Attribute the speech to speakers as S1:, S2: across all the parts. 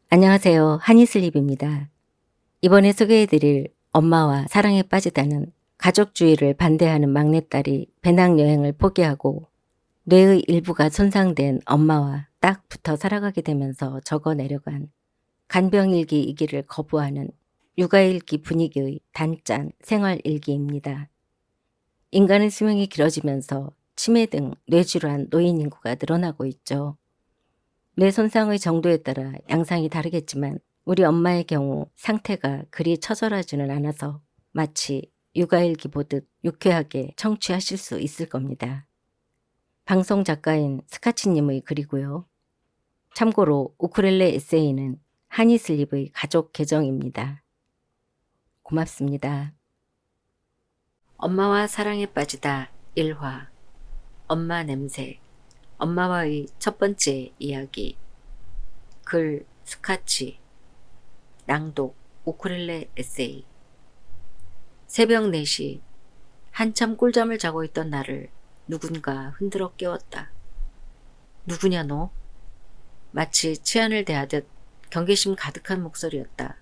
S1: 안녕하세요. 한이슬립입니다. 이번에 소개해드릴 엄마와 사랑에 빠지다는 가족주의를 반대하는 막내딸이 배낭여행을 포기하고 뇌의 일부가 손상된 엄마와 딱 붙어 살아가게 되면서 적어내려간 간병일기이기를 거부하는 육아일기 분위기의 단짠 생활일기입니다. 인간의 수명이 길어지면서 치매 등 뇌질환 노인 인구가 늘어나고 있죠. 뇌 손상의 정도에 따라 양상이 다르겠지만 우리 엄마의 경우 상태가 그리 처절하지는 않아서 마치 육아일기 보듯 유쾌하게 청취하실 수 있을 겁니다. 방송 작가인 스카치님의 글이고요. 참고로 우쿨렐레 에세이는 한이슬립의 가족 계정입니다. 고맙습니다. 엄마와 사랑에 빠지다 1화 엄마 냄새 엄마와의 첫 번째 이야기 글 스카치 낭독 우쿨렐레 에세이 새벽 4시 한참 꿀잠을 자고 있던 나를 누군가 흔들어 깨웠다. 누구냐 너? 마치 치안을 대하듯 경계심 가득한 목소리였다.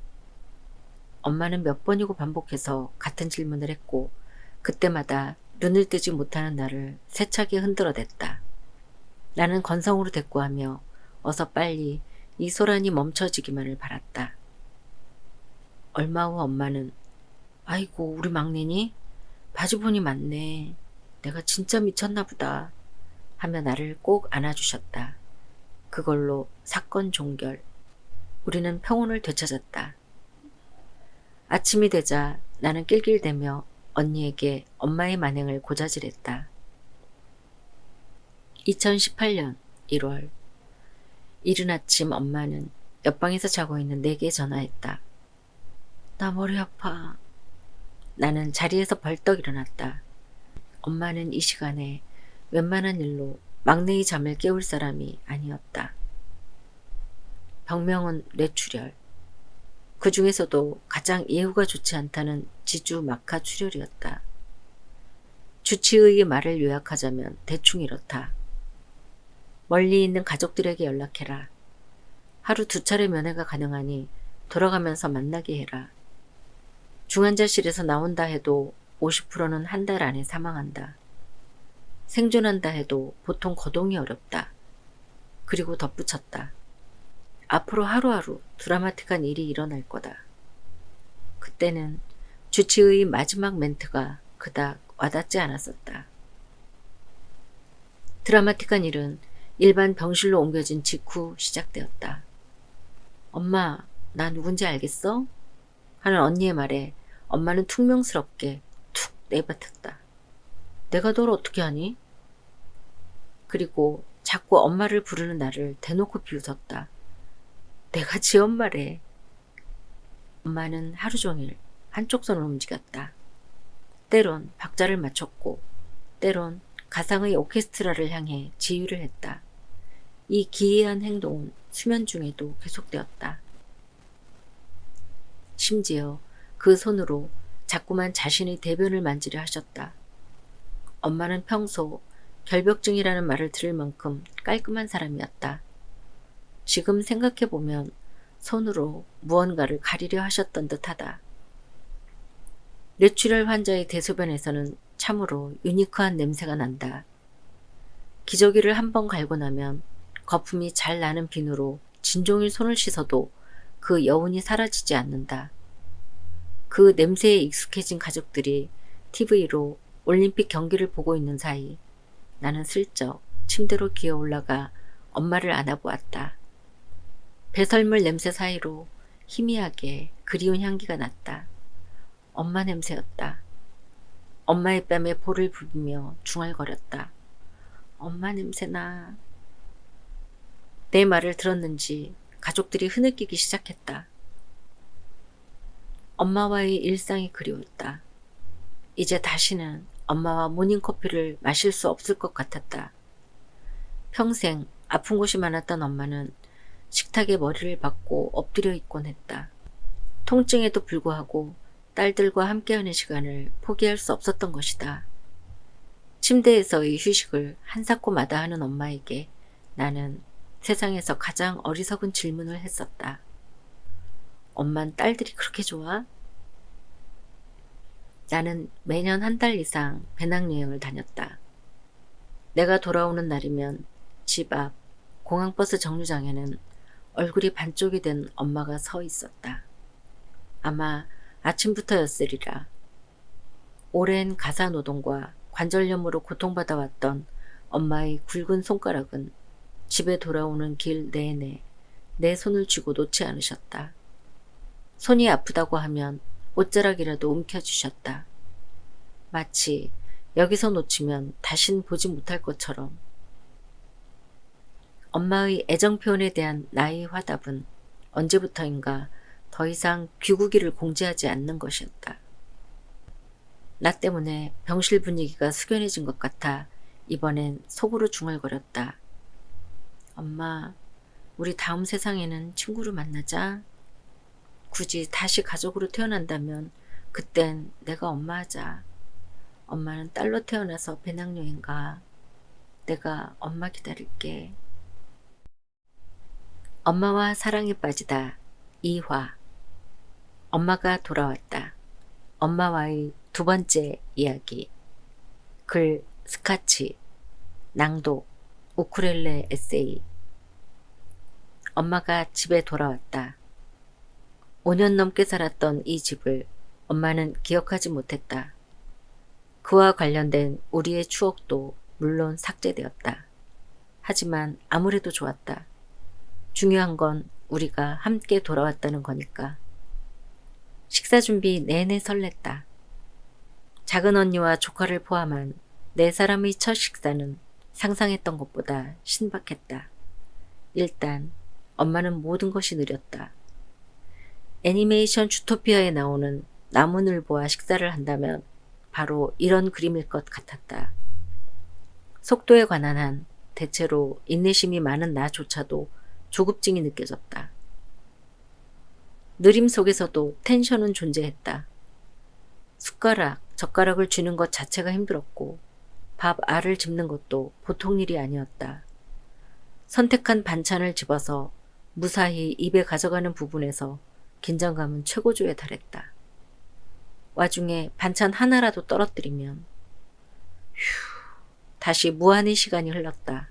S1: 엄마는 몇 번이고 반복해서 같은 질문을 했고 그때마다 눈을 뜨지 못하는 나를 세차게 흔들어댔다. 나는 건성으로 대꾸하며 어서 빨리 이 소란이 멈춰지기만을 바랐다. 얼마 후 엄마는 아이고 우리 막내니? 바지본이 많네. 내가 진짜 미쳤나 보다. 하며 나를 꼭 안아주셨다. 그걸로 사건 종결. 우리는 평온을 되찾았다. 아침이 되자 나는 낄낄대며 언니에게 엄마의 만행을 고자질했다. 2018년 1월 이른 아침 엄마는 옆방에서 자고 있는 내게 전화했다. 나 머리 아파. 나는 자리에서 벌떡 일어났다. 엄마는 이 시간에 웬만한 일로 막내의 잠을 깨울 사람이 아니었다. 병명은 뇌출혈. 그 중에서도 가장 예후가 좋지 않다는 지주 마카 출혈이었다. 주치의의 말을 요약하자면 대충 이렇다. 멀리 있는 가족들에게 연락해라. 하루 2차례 면회가 가능하니 돌아가면서 만나게 해라. 중환자실에서 나온다 해도 50%는 한 달 안에 사망한다. 생존한다 해도 보통 거동이 어렵다. 그리고 덧붙였다. 앞으로 하루하루 드라마틱한 일이 일어날 거다. 그때는 주치의의 마지막 멘트가 그닥 와닿지 않았었다. 드라마틱한 일은 일반 병실로 옮겨진 직후 시작되었다. 엄마, 나 누군지 알겠어? 하는 언니의 말에 엄마는 퉁명스럽게 툭 내뱉었다. 내가 널 어떻게 하니? 그리고 자꾸 엄마를 부르는 나를 대놓고 비웃었다. 내가 지 엄마래. 엄마는 하루 종일 한쪽 손을 움직였다. 때론 박자를 맞췄고 때론 가상의 오케스트라를 향해 지휘를 했다. 이 기이한 행동은 수면 중에도 계속되었다. 심지어 그 손으로 자꾸만 자신의 대변을 만지려 하셨다. 엄마는 평소 결벽증이라는 말을 들을 만큼 깔끔한 사람이었다. 지금 생각해보면 손으로 무언가를 가리려 하셨던 듯하다. 뇌출혈 환자의 대소변에서는 참으로 유니크한 냄새가 난다. 기저귀를 한번 갈고 나면 거품이 잘 나는 비누로 진종일 손을 씻어도 그 여운이 사라지지 않는다. 그 냄새에 익숙해진 가족들이 TV로 올림픽 경기를 보고 있는 사이 나는 슬쩍 침대로 기어 올라가 엄마를 안아보았다. 배설물 냄새 사이로 희미하게 그리운 향기가 났다. 엄마 냄새였다. 엄마의 뺨에 볼을 부비며 중얼거렸다. 엄마 냄새나. 내 말을 들었는지 가족들이 흐느끼기 시작했다. 엄마와의 일상이 그리웠다. 이제 다시는 엄마와 모닝커피를 마실 수 없을 것 같았다. 평생 아픈 곳이 많았던 엄마는 식탁에 머리를 박고 엎드려 있곤 했다. 통증에도 불구하고 딸들과 함께하는 시간을 포기할 수 없었던 것이다. 침대에서의 휴식을 한사코 마다하는 엄마에게 나는 세상에서 가장 어리석은 질문을 했었다. 엄만 딸들이 그렇게 좋아? 나는 매년 한 달 이상 배낭여행을 다녔다. 내가 돌아오는 날이면 집 앞 공항버스 정류장에는 얼굴이 반쪽이 된 엄마가 서 있었다. 아마 아침부터였으리라. 오랜 가사노동과 관절염으로 고통받아왔던 엄마의 굵은 손가락은 집에 돌아오는 길 내내 내 손을 쥐고 놓지 않으셨다. 손이 아프다고 하면 옷자락이라도 움켜쥐셨다. 마치 여기서 놓치면 다신 보지 못할 것처럼. 엄마의 애정 표현에 대한 나의 화답은 언제부터인가 더 이상 귀국이를 공지하지 않는 것이었다. 나 때문에 병실 분위기가 숙연해진 것 같아 이번엔 속으로 중얼거렸다. 엄마, 우리 다음 세상에는 친구를 만나자. 굳이 다시 가족으로 태어난다면 그땐 내가 엄마 하자. 엄마는 딸로 태어나서 배낭여행 가. 내가 엄마 기다릴게. 엄마와 사랑에 빠지다 2화. 엄마가 돌아왔다. 엄마와의 두 번째 이야기. 글 스카치. 낭독 우쿨렐레 에세이. 엄마가 집에 돌아왔다. 5년 넘게 살았던 이 집을 엄마는 기억하지 못했다. 그와 관련된 우리의 추억도 물론 삭제되었다. 하지만 아무래도 좋았다. 중요한 건 우리가 함께 돌아왔다는 거니까. 식사 준비 내내 설렜다. 작은 언니와 조카를 포함한 네 사람의 첫 식사는 상상했던 것보다 신박했다. 일단 엄마는 모든 것이 느렸다. 애니메이션 주토피아에 나오는 나무늘보와 식사를 한다면 바로 이런 그림일 것 같았다. 속도에 관한 한 대체로 인내심이 많은 나조차도 조급증이 느껴졌다. 느림 속에서도 텐션은 존재했다. 숟가락, 젓가락을 쥐는 것 자체가 힘들었고 밥 알을 집는 것도 보통 일이 아니었다. 선택한 반찬을 집어서 무사히 입에 가져가는 부분에서 긴장감은 최고조에 달했다. 와중에 반찬 하나라도 떨어뜨리면 다시 무한의 시간이 흘렀다.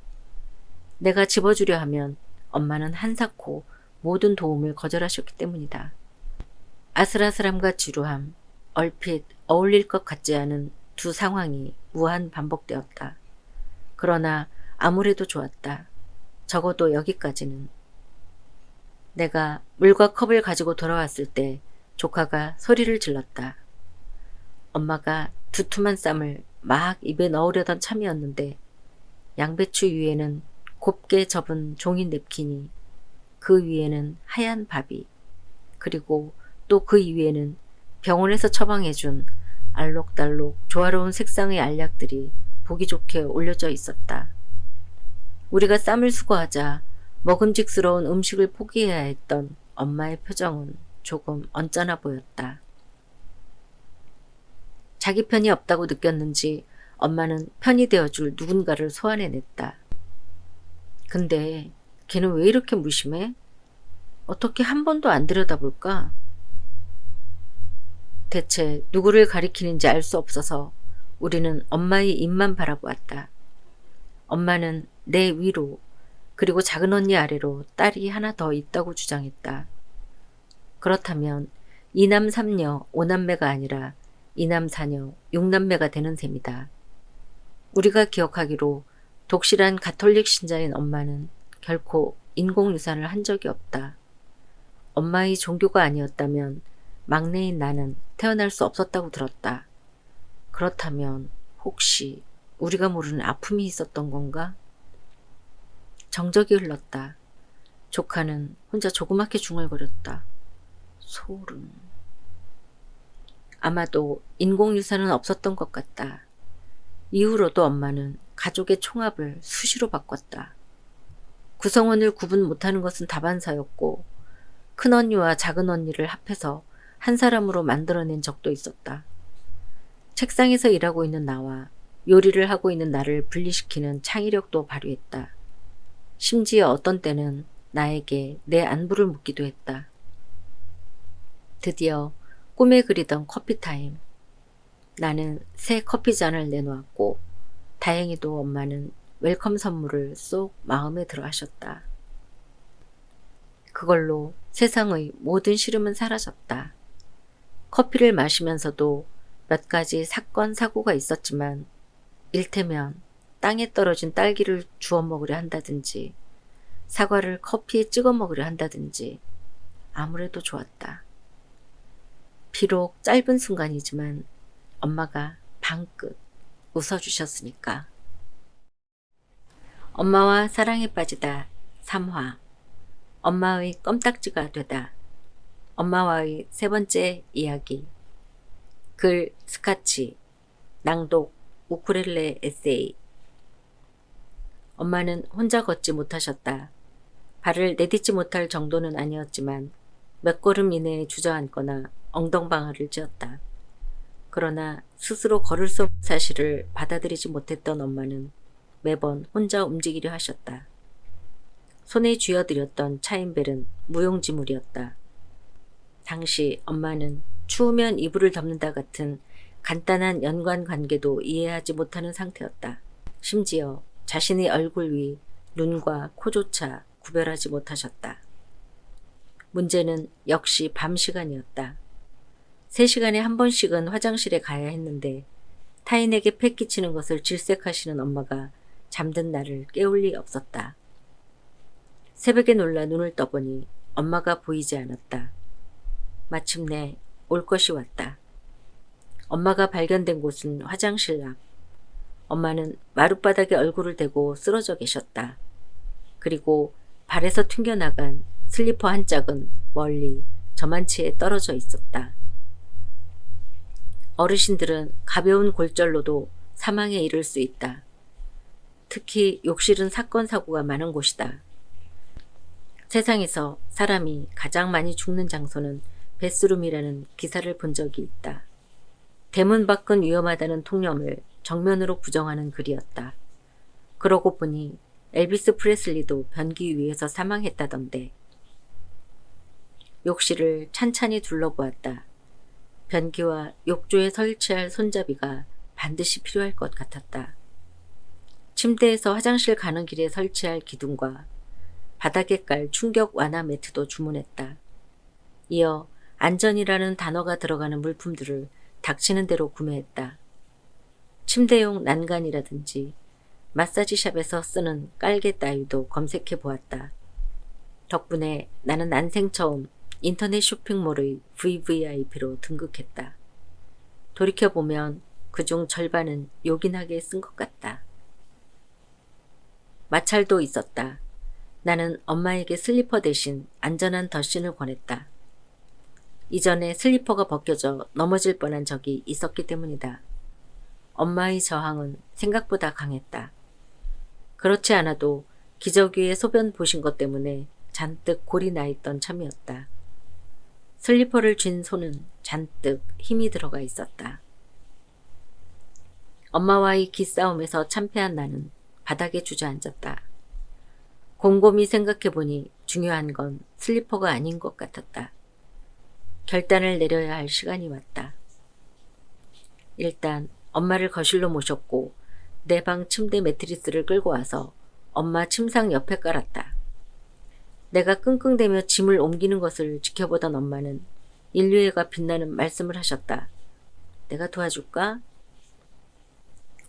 S1: 내가 집어주려 하면 엄마는 한사코 모든 도움을 거절하셨기 때문이다. 아슬아슬함과 지루함, 얼핏 어울릴 것 같지 않은 두 상황이 무한 반복되었다. 그러나 아무래도 좋았다. 적어도 여기까지는. 내가 물과 컵을 가지고 돌아왔을 때 조카가 소리를 질렀다. 엄마가 두툼한 쌈을 막 입에 넣으려던 참이었는데 양배추 위에는 곱게 접은 종이 냅킨이, 그 위에는 하얀 밥이, 그리고 또 그 위에는 병원에서 처방해준 알록달록 조화로운 색상의 알약들이 보기 좋게 올려져 있었다. 우리가 쌈을 수거하자 먹음직스러운 음식을 포기해야 했던 엄마의 표정은 조금 언짢아 보였다. 자기 편이 없다고 느꼈는지 엄마는 편이 되어줄 누군가를 소환해냈다. 근데 걔는 왜 이렇게 무심해? 어떻게 한 번도 안 들여다볼까? 대체 누구를 가리키는지 알 수 없어서 우리는 엄마의 입만 바라보았다. 엄마는 내 위로 그리고 작은 언니 아래로 딸이 하나 더 있다고 주장했다. 그렇다면 2남 3녀 5남매가 아니라 2남 4녀 6남매가 되는 셈이다. 우리가 기억하기로 독실한 가톨릭 신자인 엄마는 결코 인공유산을 한 적이 없다. 엄마의 종교가 아니었다면 막내인 나는 태어날 수 없었다고 들었다. 그렇다면 혹시 우리가 모르는 아픔이 있었던 건가? 정적이 흘렀다. 조카는 혼자 조그맣게 중얼거렸다. 소름. 아마도 인공유산은 없었던 것 같다. 이후로도 엄마는 가족의 총합을 수시로 바꿨다. 구성원을 구분 못하는 것은 다반사였고 큰언니와 작은언니를 합해서 한 사람으로 만들어낸 적도 있었다. 책상에서 일하고 있는 나와 요리를 하고 있는 나를 분리시키는 창의력도 발휘했다. 심지어 어떤 때는 나에게 내 안부를 묻기도 했다. 드디어 꿈에 그리던 커피 타임. 나는 새 커피잔을 내놓았고 다행히도 엄마는 웰컴 선물을 쏙 마음에 들어 하셨다. 그걸로 세상의 모든 시름은 사라졌다. 커피를 마시면서도 몇 가지 사건 사고가 있었지만 일테면 땅에 떨어진 딸기를 주워 먹으려 한다든지 사과를 커피에 찍어 먹으려 한다든지 아무래도 좋았다. 비록 짧은 순간이지만 엄마가 방긋 웃어주셨으니까. 엄마와 사랑에 빠지다 3화. 엄마의 껌딱지가 되다. 엄마와의 세 번째 이야기. 글 스카치. 낭독 우쿠렐레 에세이. 엄마는 혼자 걷지 못하셨다. 발을 내딛지 못할 정도는 아니었지만 몇 걸음 이내에 주저앉거나 엉덩방아를 찧었다. 그러나 스스로 걸을 수 없는 사실을 받아들이지 못했던 엄마는 매번 혼자 움직이려 하셨다. 손에 쥐어들였던 차인벨은 무용지물이었다. 당시 엄마는 추우면 이불을 덮는다 같은 간단한 연관관계도 이해하지 못하는 상태였다. 심지어 자신의 얼굴 위 눈과 코조차 구별하지 못하셨다. 문제는 역시 밤 시간이었다. 3시간에 한 번씩은 화장실에 가야 했는데 타인에게 패 끼치는 것을 질색하시는 엄마가 잠든 나를 깨울 리 없었다. 새벽에 놀라 눈을 떠보니 엄마가 보이지 않았다. 마침내 올 것이 왔다. 엄마가 발견된 곳은 화장실 앞. 엄마는 마룻바닥에 얼굴을 대고 쓰러져 계셨다. 그리고 발에서 튕겨나간 슬리퍼 한 짝은 멀리 저만치에 떨어져 있었다. 어르신들은 가벼운 골절로도 사망에 이를 수 있다. 특히 욕실은 사건 사고가 많은 곳이다. 세상에서 사람이 가장 많이 죽는 장소는 베스룸이라는 기사를 본 적이 있다. 대문 밖은 위험하다는 통념을 정면으로 부정하는 글이었다. 그러고 보니 엘비스 프레슬리도 변기 위에서 사망했다던데. 욕실을 찬찬히 둘러보았다. 변기와 욕조에 설치할 손잡이가 반드시 필요할 것 같았다. 침대에서 화장실 가는 길에 설치할 기둥과 바닥에 깔 충격 완화 매트도 주문했다. 이어 안전이라는 단어가 들어가는 물품들을 닥치는 대로 구매했다. 침대용 난간이라든지 마사지샵에서 쓰는 깔개 따위도 검색해 보았다. 덕분에 나는 난생 처음 인터넷 쇼핑몰의 VVIP로 등극했다. 돌이켜보면 그중 절반은 요긴하게 쓴 것 같다. 마찰도 있었다. 나는 엄마에게 슬리퍼 대신 안전한 덧신을 권했다. 이전에 슬리퍼가 벗겨져 넘어질 뻔한 적이 있었기 때문이다. 엄마의 저항은 생각보다 강했다. 그렇지 않아도 기저귀에 소변 보신 것 때문에 잔뜩 골이 나 있던 참이었다. 슬리퍼를 쥔 손은 잔뜩 힘이 들어가 있었다. 엄마와의 기싸움에서 참패한 나는 바닥에 주저앉았다. 곰곰이 생각해보니 중요한 건 슬리퍼가 아닌 것 같았다. 결단을 내려야 할 시간이 왔다. 일단 엄마를 거실로 모셨고 내 방 침대 매트리스를 끌고 와서 엄마 침상 옆에 깔았다. 내가 끙끙대며 짐을 옮기는 것을 지켜보던 엄마는 인류애가 빛나는 말씀을 하셨다. 내가 도와줄까?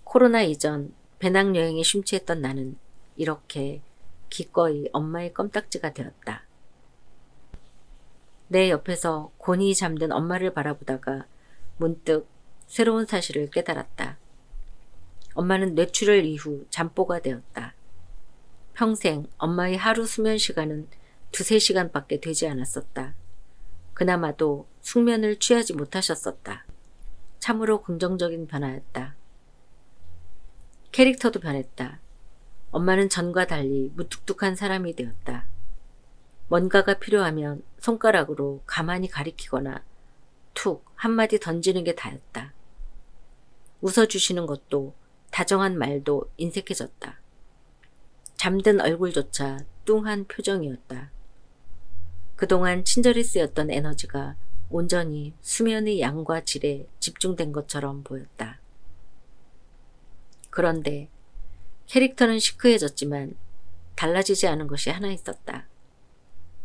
S1: 코로나 이전 배낭여행에 심취했던 나는 이렇게 기꺼이 엄마의 껌딱지가 되었다. 내 옆에서 곤히 잠든 엄마를 바라보다가 문득 새로운 사실을 깨달았다. 엄마는 뇌출혈 이후 잠뽀가 되었다. 평생 엄마의 하루 수면 시간은 2-3시간밖에 되지 않았었다. 그나마도 숙면을 취하지 못하셨었다. 참으로 긍정적인 변화였다. 캐릭터도 변했다. 엄마는 전과 달리 무뚝뚝한 사람이 되었다. 뭔가가 필요하면 손가락으로 가만히 가리키거나 툭 한마디 던지는 게 다였다. 웃어주시는 것도 다정한 말도 인색해졌다. 잠든 얼굴조차 뚱한 표정이었다. 그동안 친절히 쓰였던 에너지가 온전히 수면의 양과 질에 집중된 것처럼 보였다. 그런데 캐릭터는 시크해졌지만 달라지지 않은 것이 하나 있었다.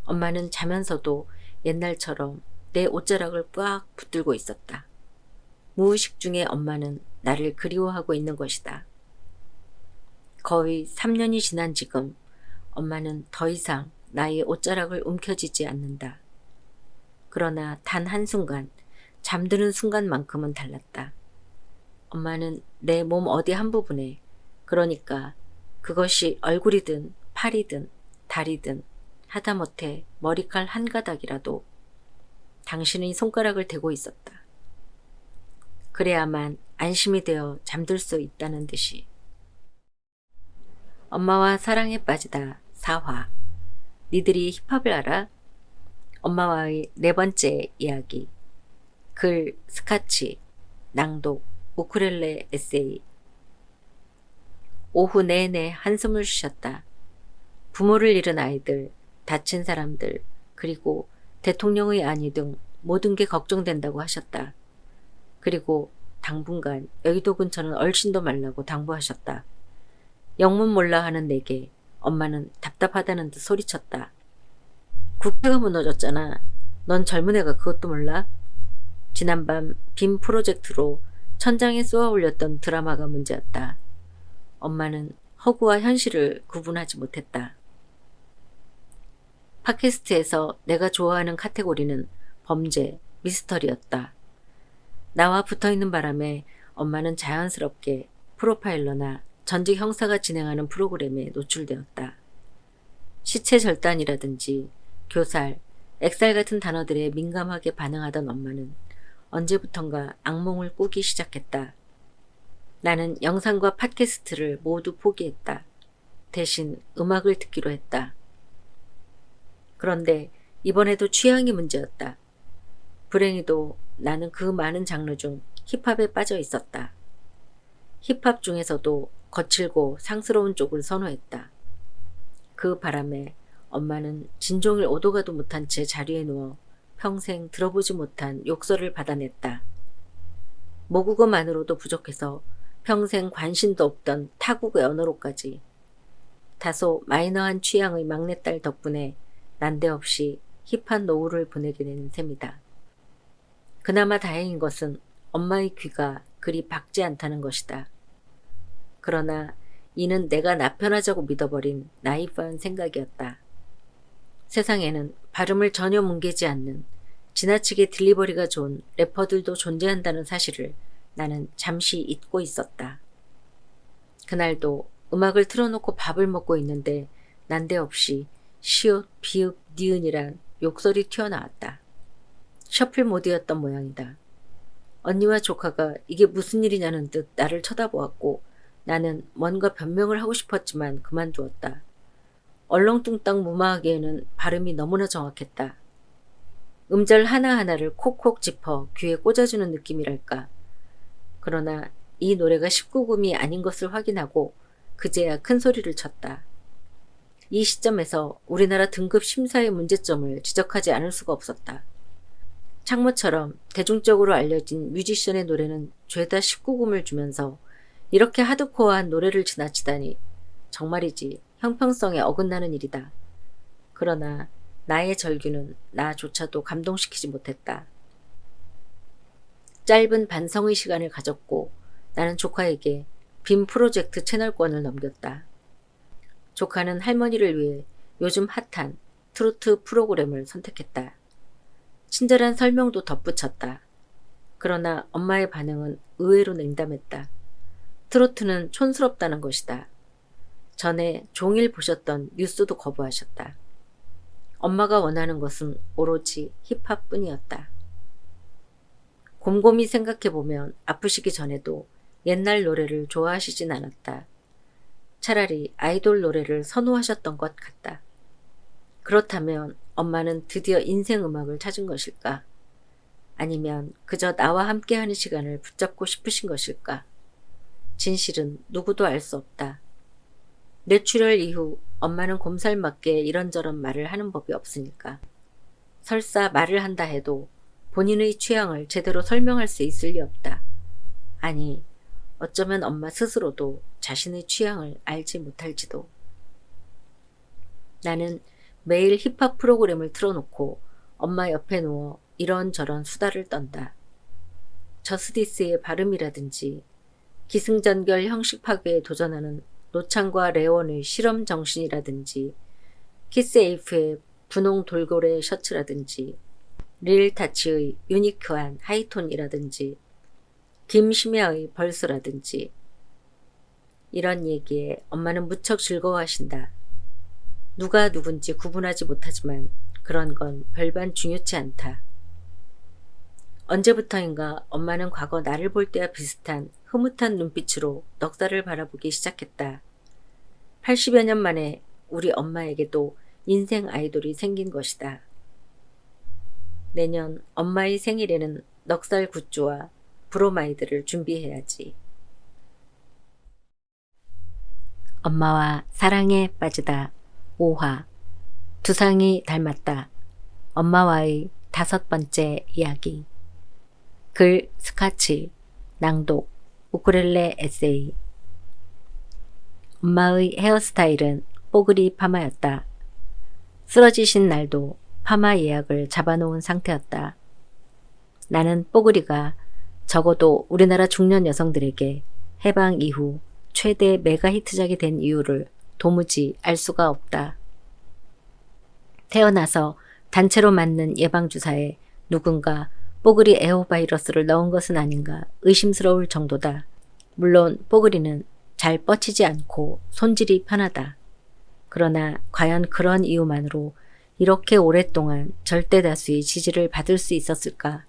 S1: 엄마는 자면서도 옛날처럼 내 옷자락을 꽉 붙들고 있었다. 무의식 중에 엄마는 나를 그리워하고 있는 것이다. 거의 3년이 지난 지금 엄마는 더 이상 나의 옷자락을 움켜쥐지 않는다. 그러나 단 한순간, 잠드는 순간만큼은 달랐다. 엄마는 내 몸 어디 한 부분에, 그러니까 그것이 얼굴이든 팔이든 다리든 하다못해 머리칼 한 가닥이라도 당신의 손가락을 대고 있었다. 그래야만 안심이 되어 잠들 수 있다는 듯이. 엄마와 사랑에 빠지다 4화. 니들이 힙합을 알아? 엄마와의 4번째 이야기. 글 스카치, 낭독 우쿨렐레 에세이. 오후 내내 한숨을 쉬셨다. 부모를 잃은 아이들, 다친 사람들, 그리고 대통령의 안위 등 모든 게 걱정된다고 하셨다. 그리고 당분간 여의도 근처는 얼씬도 말라고 당부하셨다. 영문 몰라 하는 내게 엄마는 답답하다는 듯 소리쳤다. 국회가 무너졌잖아. 넌 젊은 애가 그것도 몰라? 지난밤 빔 프로젝트로 천장에 쏘아 올렸던 드라마가 문제였다. 엄마는 허구와 현실을 구분하지 못했다. 팟캐스트에서 내가 좋아하는 카테고리는 범죄, 미스터리였다. 나와 붙어있는 바람에 엄마는 자연스럽게 프로파일러나 전직 형사가 진행하는 프로그램에 노출되었다. 시체 절단이라든지 교살, 액살 같은 단어들에 민감하게 반응하던 엄마는 언제부턴가 악몽을 꾸기 시작했다. 나는 영상과 팟캐스트를 모두 포기했다. 대신 음악을 듣기로 했다. 그런데 이번에도 취향이 문제였다. 불행히도 나는 그 많은 장르 중 힙합에 빠져 있었다. 힙합 중에서도 거칠고 상스러운 쪽을 선호했다. 그 바람에 엄마는 진종을 오도 가도 못한 채 자리에 누워 평생 들어보지 못한 욕설을 받아냈다. 모국어만으로도 부족해서 평생 관심도 없던 타국의 언어로까지. 다소 마이너한 취향의 막내딸 덕분에 난데없이 힙한 노후를 보내게 되는 셈이다. 그나마 다행인 것은 엄마의 귀가 그리 밝지 않다는 것이다. 그러나 이는 내가 나편하자고 믿어버린 나이브한 생각이었다. 세상에는 발음을 전혀 뭉개지 않는 지나치게 딜리버리가 좋은 래퍼들도 존재한다는 사실을 나는 잠시 잊고 있었다. 그날도 음악을 틀어놓고 밥을 먹고 있는데 난데없이 시옷, 비읍, 니은이란 욕설이 튀어나왔다. 셔플 모드였던 모양이다. 언니와 조카가 이게 무슨 일이냐는 듯 나를 쳐다보았고 나는 뭔가 변명을 하고 싶었지만 그만두었다. 얼렁뚱땅 무마하기에는 발음이 너무나 정확했다. 음절 하나하나를 콕콕 짚어 귀에 꽂아주는 느낌이랄까. 그러나 이 노래가 19금이 아닌 것을 확인하고 그제야 큰 소리를 쳤다. 이 시점에서 우리나라 등급 심사의 문제점을 지적하지 않을 수가 없었다. 창모처럼 대중적으로 알려진 뮤지션의 노래는 죄다 19금을 주면서 이렇게 하드코어한 노래를 지나치다니 정말이지 형평성에 어긋나는 일이다. 그러나 나의 절규는 나조차도 감동시키지 못했다. 짧은 반성의 시간을 가졌고 나는 조카에게 빔 프로젝트 채널권을 넘겼다. 조카는 할머니를 위해 요즘 핫한 트로트 프로그램을 선택했다. 친절한 설명도 덧붙였다. 그러나 엄마의 반응은 의외로 냉담했다. 트로트는 촌스럽다는 것이다. 전에 종일 보셨던 뉴스도 거부하셨다. 엄마가 원하는 것은 오로지 힙합뿐이었다. 곰곰이 생각해보면 아프시기 전에도 옛날 노래를 좋아하시진 않았다. 차라리 아이돌 노래를 선호하셨던 것 같다. 그렇다면 엄마는 드디어 인생 음악을 찾은 것일까? 아니면 그저 나와 함께하는 시간을 붙잡고 싶으신 것일까? 진실은 누구도 알 수 없다. 뇌출혈 이후 엄마는 곰살맞게 이런저런 말을 하는 법이 없으니까. 설사 말을 한다 해도 본인의 취향을 제대로 설명할 수 있을 리 없다. 아니, 어쩌면 엄마 스스로도 자신의 취향을 알지 못할지도. 나는 매일 힙합 프로그램을 틀어놓고 엄마 옆에 누워 이런저런 수다를 떤다. 저스디스의 발음이라든지 기승전결 형식 파괴에 도전하는 노창과 레원의 실험 정신이라든지 키스에이프의 분홍 돌고래 셔츠라든지 릴타치의 유니크한 하이톤이라든지 김심야의 벌스라든지 이런 얘기에 엄마는 무척 즐거워하신다. 누가 누군지 구분하지 못하지만 그런 건 별반 중요치 않다. 언제부터인가 엄마는 과거 나를 볼 때와 비슷한 흐뭇한 눈빛으로 넉살을 바라보기 시작했다. 80여 년 만에 우리 엄마에게도 인생 아이돌이 생긴 것이다. 내년 엄마의 생일에는 넉살 굿즈와 브로마이드를 준비해야지. 엄마와 사랑에 빠지다 5화 두상이 닮았다. 엄마와의 5번째 이야기. 글 스카치, 낭독, 우쿨렐레 에세이. 엄마의 헤어스타일은 뽀글이 파마였다. 쓰러지신 날도 파마 예약을 잡아놓은 상태였다. 나는 뽀글이가 적어도 우리나라 중년 여성들에게 해방 이후 최대 메가 히트작이 된 이유를 도무지 알 수가 없다. 태어나서 단체로 맞는 예방주사에 누군가 뽀글이 에어바이러스를 넣은 것은 아닌가 의심스러울 정도다. 물론 뽀글이는 잘 뻗치지 않고 손질이 편하다. 그러나 과연 그런 이유만으로 이렇게 오랫동안 절대 다수의 지지를 받을 수 있었을까?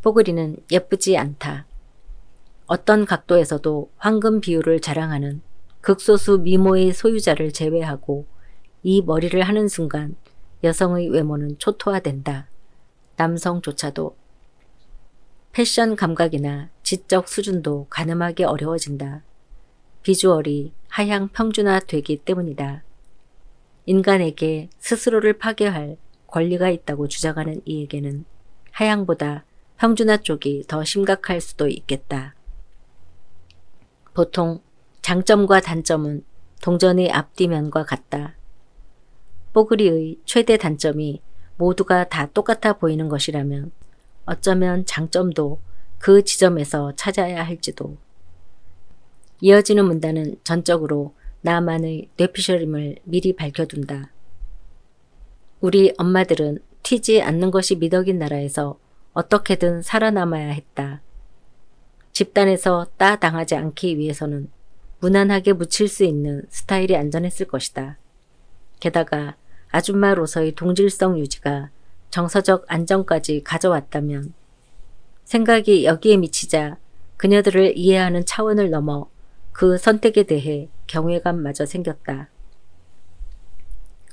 S1: 뽀글이는 예쁘지 않다. 어떤 각도에서도 황금 비율을 자랑하는 극소수 미모의 소유자를 제외하고 이 머리를 하는 순간 여성의 외모는 초토화된다. 남성조차도. 패션 감각이나 지적 수준도 가늠하기 어려워진다. 비주얼이 하향 평준화되기 때문이다. 인간에게 스스로를 파괴할 권리가 있다고 주장하는 이에게는 하향보다 평준화 쪽이 더 심각할 수도 있겠다. 보통 장점과 단점은 동전의 앞뒤면과 같다. 뽀글이의 최대 단점이 모두가 다 똑같아 보이는 것이라면 어쩌면 장점도 그 지점에서 찾아야 할지도. 이어지는 문단은 전적으로 나만의 뇌피셜임을 미리 밝혀둔다. 우리 엄마들은 튀지 않는 것이 미덕인 나라에서 어떻게든 살아남아야 했다. 집단에서 따당하지 않기 위해서는 무난하게 묻힐 수 있는 스타일이 안전했을 것이다. 게다가 아줌마로서의 동질성 유지가 정서적 안정까지 가져왔다면 생각이 여기에 미치자 그녀들을 이해하는 차원을 넘어 그 선택에 대해 경외감마저 생겼다.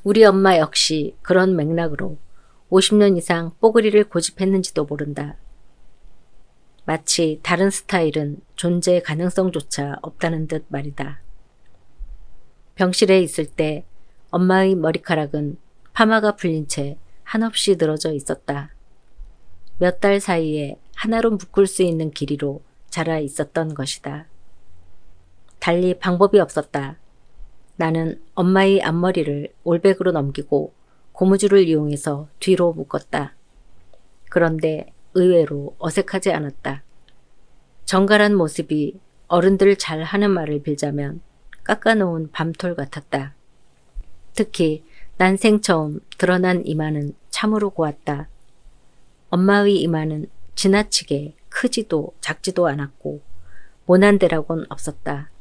S1: 우리 엄마 역시 그런 맥락으로 50년 이상 뽀글이를 고집했는지도 모른다. 마치 다른 스타일은 존재 가능성조차 없다는 듯 말이다. 병실에 있을 때 엄마의 머리카락은 파마가 풀린 채 한없이 늘어져 있었다. 몇 달 사이에 하나로 묶을 수 있는 길이로 자라 있었던 것이다. 달리 방법이 없었다. 나는 엄마의 앞머리를 올백으로 넘기고 고무줄을 이용해서 뒤로 묶었다. 그런데 의외로 어색하지 않았다. 정갈한 모습이 어른들 잘 하는 말을 빌자면 깎아놓은 밤톨 같았다. 특히 난생 처음 드러난 이마는 참으로 고왔다. 엄마의 이마는 지나치게 크지도 작지도 않았고 모난 데라곤 없었다.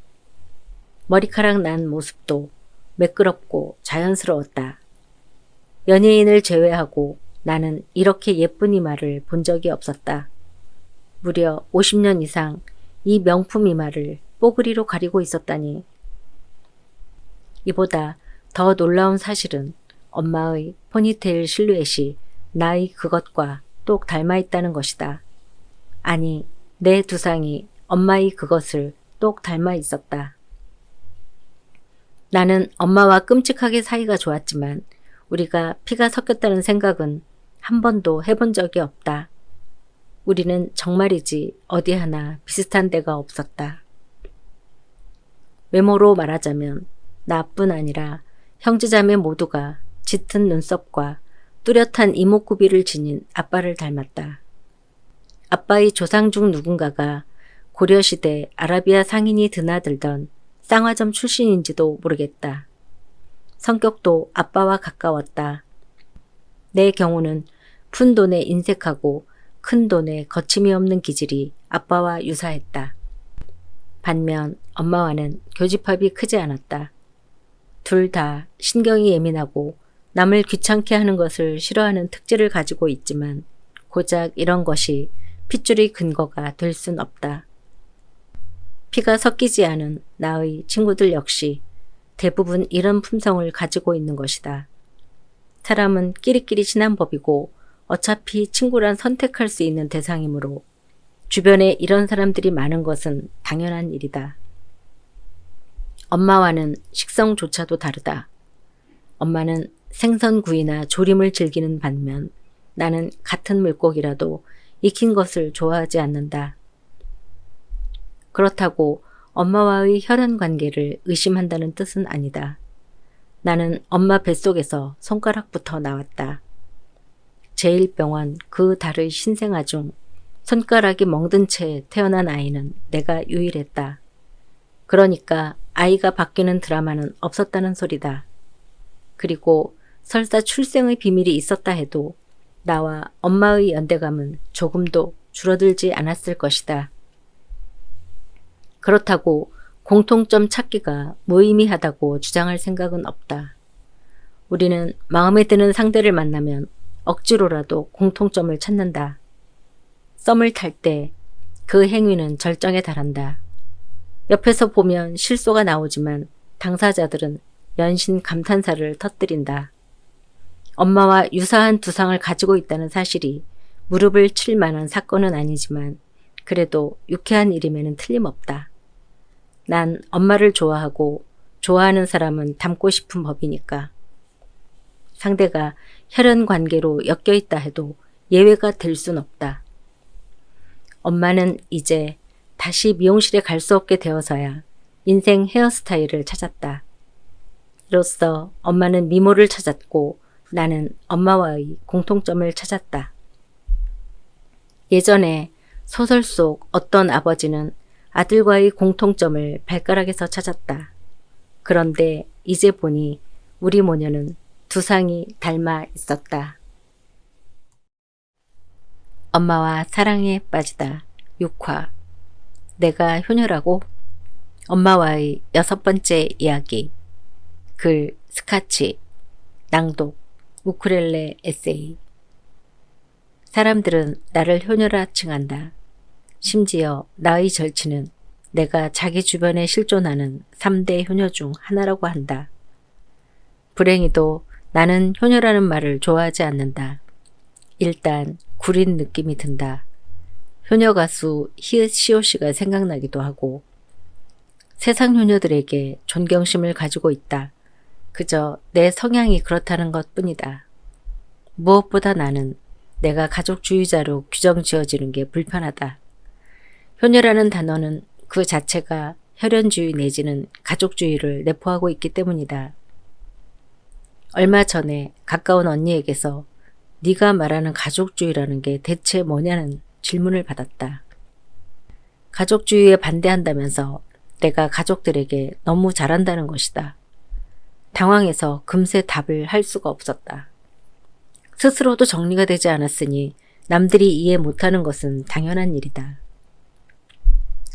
S1: 머리카락 난 모습도 매끄럽고 자연스러웠다. 연예인을 제외하고 나는 이렇게 예쁜 이마를 본 적이 없었다. 무려 50년 이상 이 명품 이마를 뽀글이로 가리고 있었다니. 이보다 더 놀라운 사실은 엄마의 포니테일 실루엣이 나의 그것과 똑 닮아 있다는 것이다. 아니, 내 두상이 엄마의 그것을 똑 닮아 있었다. 나는 엄마와 끔찍하게 사이가 좋았지만 우리가 피가 섞였다는 생각은 한 번도 해본 적이 없다. 우리는 정말이지 어디 하나 비슷한 데가 없었다. 외모로 말하자면 나뿐 아니라 형제자매 모두가 짙은 눈썹과 뚜렷한 이목구비를 지닌 아빠를 닮았다. 아빠의 조상 중 누군가가 고려시대 아라비아 상인이 드나들던 쌍화점 출신인지도 모르겠다. 성격도 아빠와 가까웠다. 내 경우는 푼 돈에 인색하고 큰 돈에 거침이 없는 기질이 아빠와 유사했다. 반면 엄마와는 교집합이 크지 않았다. 둘 다 신경이 예민하고 남을 귀찮게 하는 것을 싫어하는 특질을 가지고 있지만 고작 이런 것이 핏줄의 근거가 될 순 없다. 피가 섞이지 않은 나의 친구들 역시 대부분 이런 품성을 가지고 있는 것이다. 사람은 끼리끼리 친한 법이고 어차피 친구란 선택할 수 있는 대상이므로 주변에 이런 사람들이 많은 것은 당연한 일이다. 엄마와는 식성조차도 다르다. 엄마는 생선구이나 조림을 즐기는 반면 나는 같은 물고기라도 익힌 것을 좋아하지 않는다. 그렇다고 엄마와의 혈연 관계를 의심한다는 뜻은 아니다. 나는 엄마 뱃속에서 손가락부터 나왔다. 제1병원 그 달의 신생아 중 손가락이 멍든 채 태어난 아이는 내가 유일했다. 그러니까 아이가 바뀌는 드라마는 없었다는 소리다. 그리고 설사 출생의 비밀이 있었다 해도 나와 엄마의 연대감은 조금도 줄어들지 않았을 것이다. 그렇다고 공통점 찾기가 무의미하다고 주장할 생각은 없다. 우리는 마음에 드는 상대를 만나면 억지로라도 공통점을 찾는다. 썸을 탈 때 그 행위는 절정에 달한다. 옆에서 보면 실소가 나오지만 당사자들은 연신 감탄사를 터뜨린다. 엄마와 유사한 두상을 가지고 있다는 사실이 무릎을 칠 만한 사건은 아니지만 그래도 유쾌한 일임에는 틀림없다. 난 엄마를 좋아하고 좋아하는 사람은 닮고 싶은 법이니까. 상대가 혈연 관계로 엮여 있다 해도 예외가 될 순 없다. 엄마는 이제 다시 미용실에 갈 수 없게 되어서야 인생 헤어스타일을 찾았다. 이로써 엄마는 미모를 찾았고 나는 엄마와의 공통점을 찾았다. 예전에 소설 속 어떤 아버지는 아들과의 공통점을 발가락에서 찾았다. 그런데 이제 보니 우리 모녀는 두상이 닮아 있었다. 엄마와 사랑에 빠지다. 6화. 내가 효녀라고? 엄마와의 6번째 이야기. 글 스카치. 낭독 우쿨렐레 에세이. 사람들은 나를 효녀라 칭한다. 심지어 나의 절친은 내가 자기 주변에 실존하는 3대 효녀 중 하나라고 한다. 불행히도 나는 효녀라는 말을 좋아하지 않는다. 일단 구린 느낌이 든다. 효녀 가수 히읗시오씨가 생각나기도 하고 세상 효녀들에게 존경심을 가지고 있다. 그저 내 성향이 그렇다는 것뿐이다. 무엇보다 나는 내가 가족주의자로 규정 지어지는 게 불편하다. 효녀라는 단어는 그 자체가 혈연주의 내지는 가족주의를 내포하고 있기 때문이다. 얼마 전에 가까운 언니에게서 네가 말하는 가족주의라는 게 대체 뭐냐는 질문을 받았다. 가족주의에 반대한다면서 내가 가족들에게 너무 잘한다는 것이다. 당황해서 금세 답을 할 수가 없었다. 스스로도 정리가 되지 않았으니 남들이 이해 못하는 것은 당연한 일이다.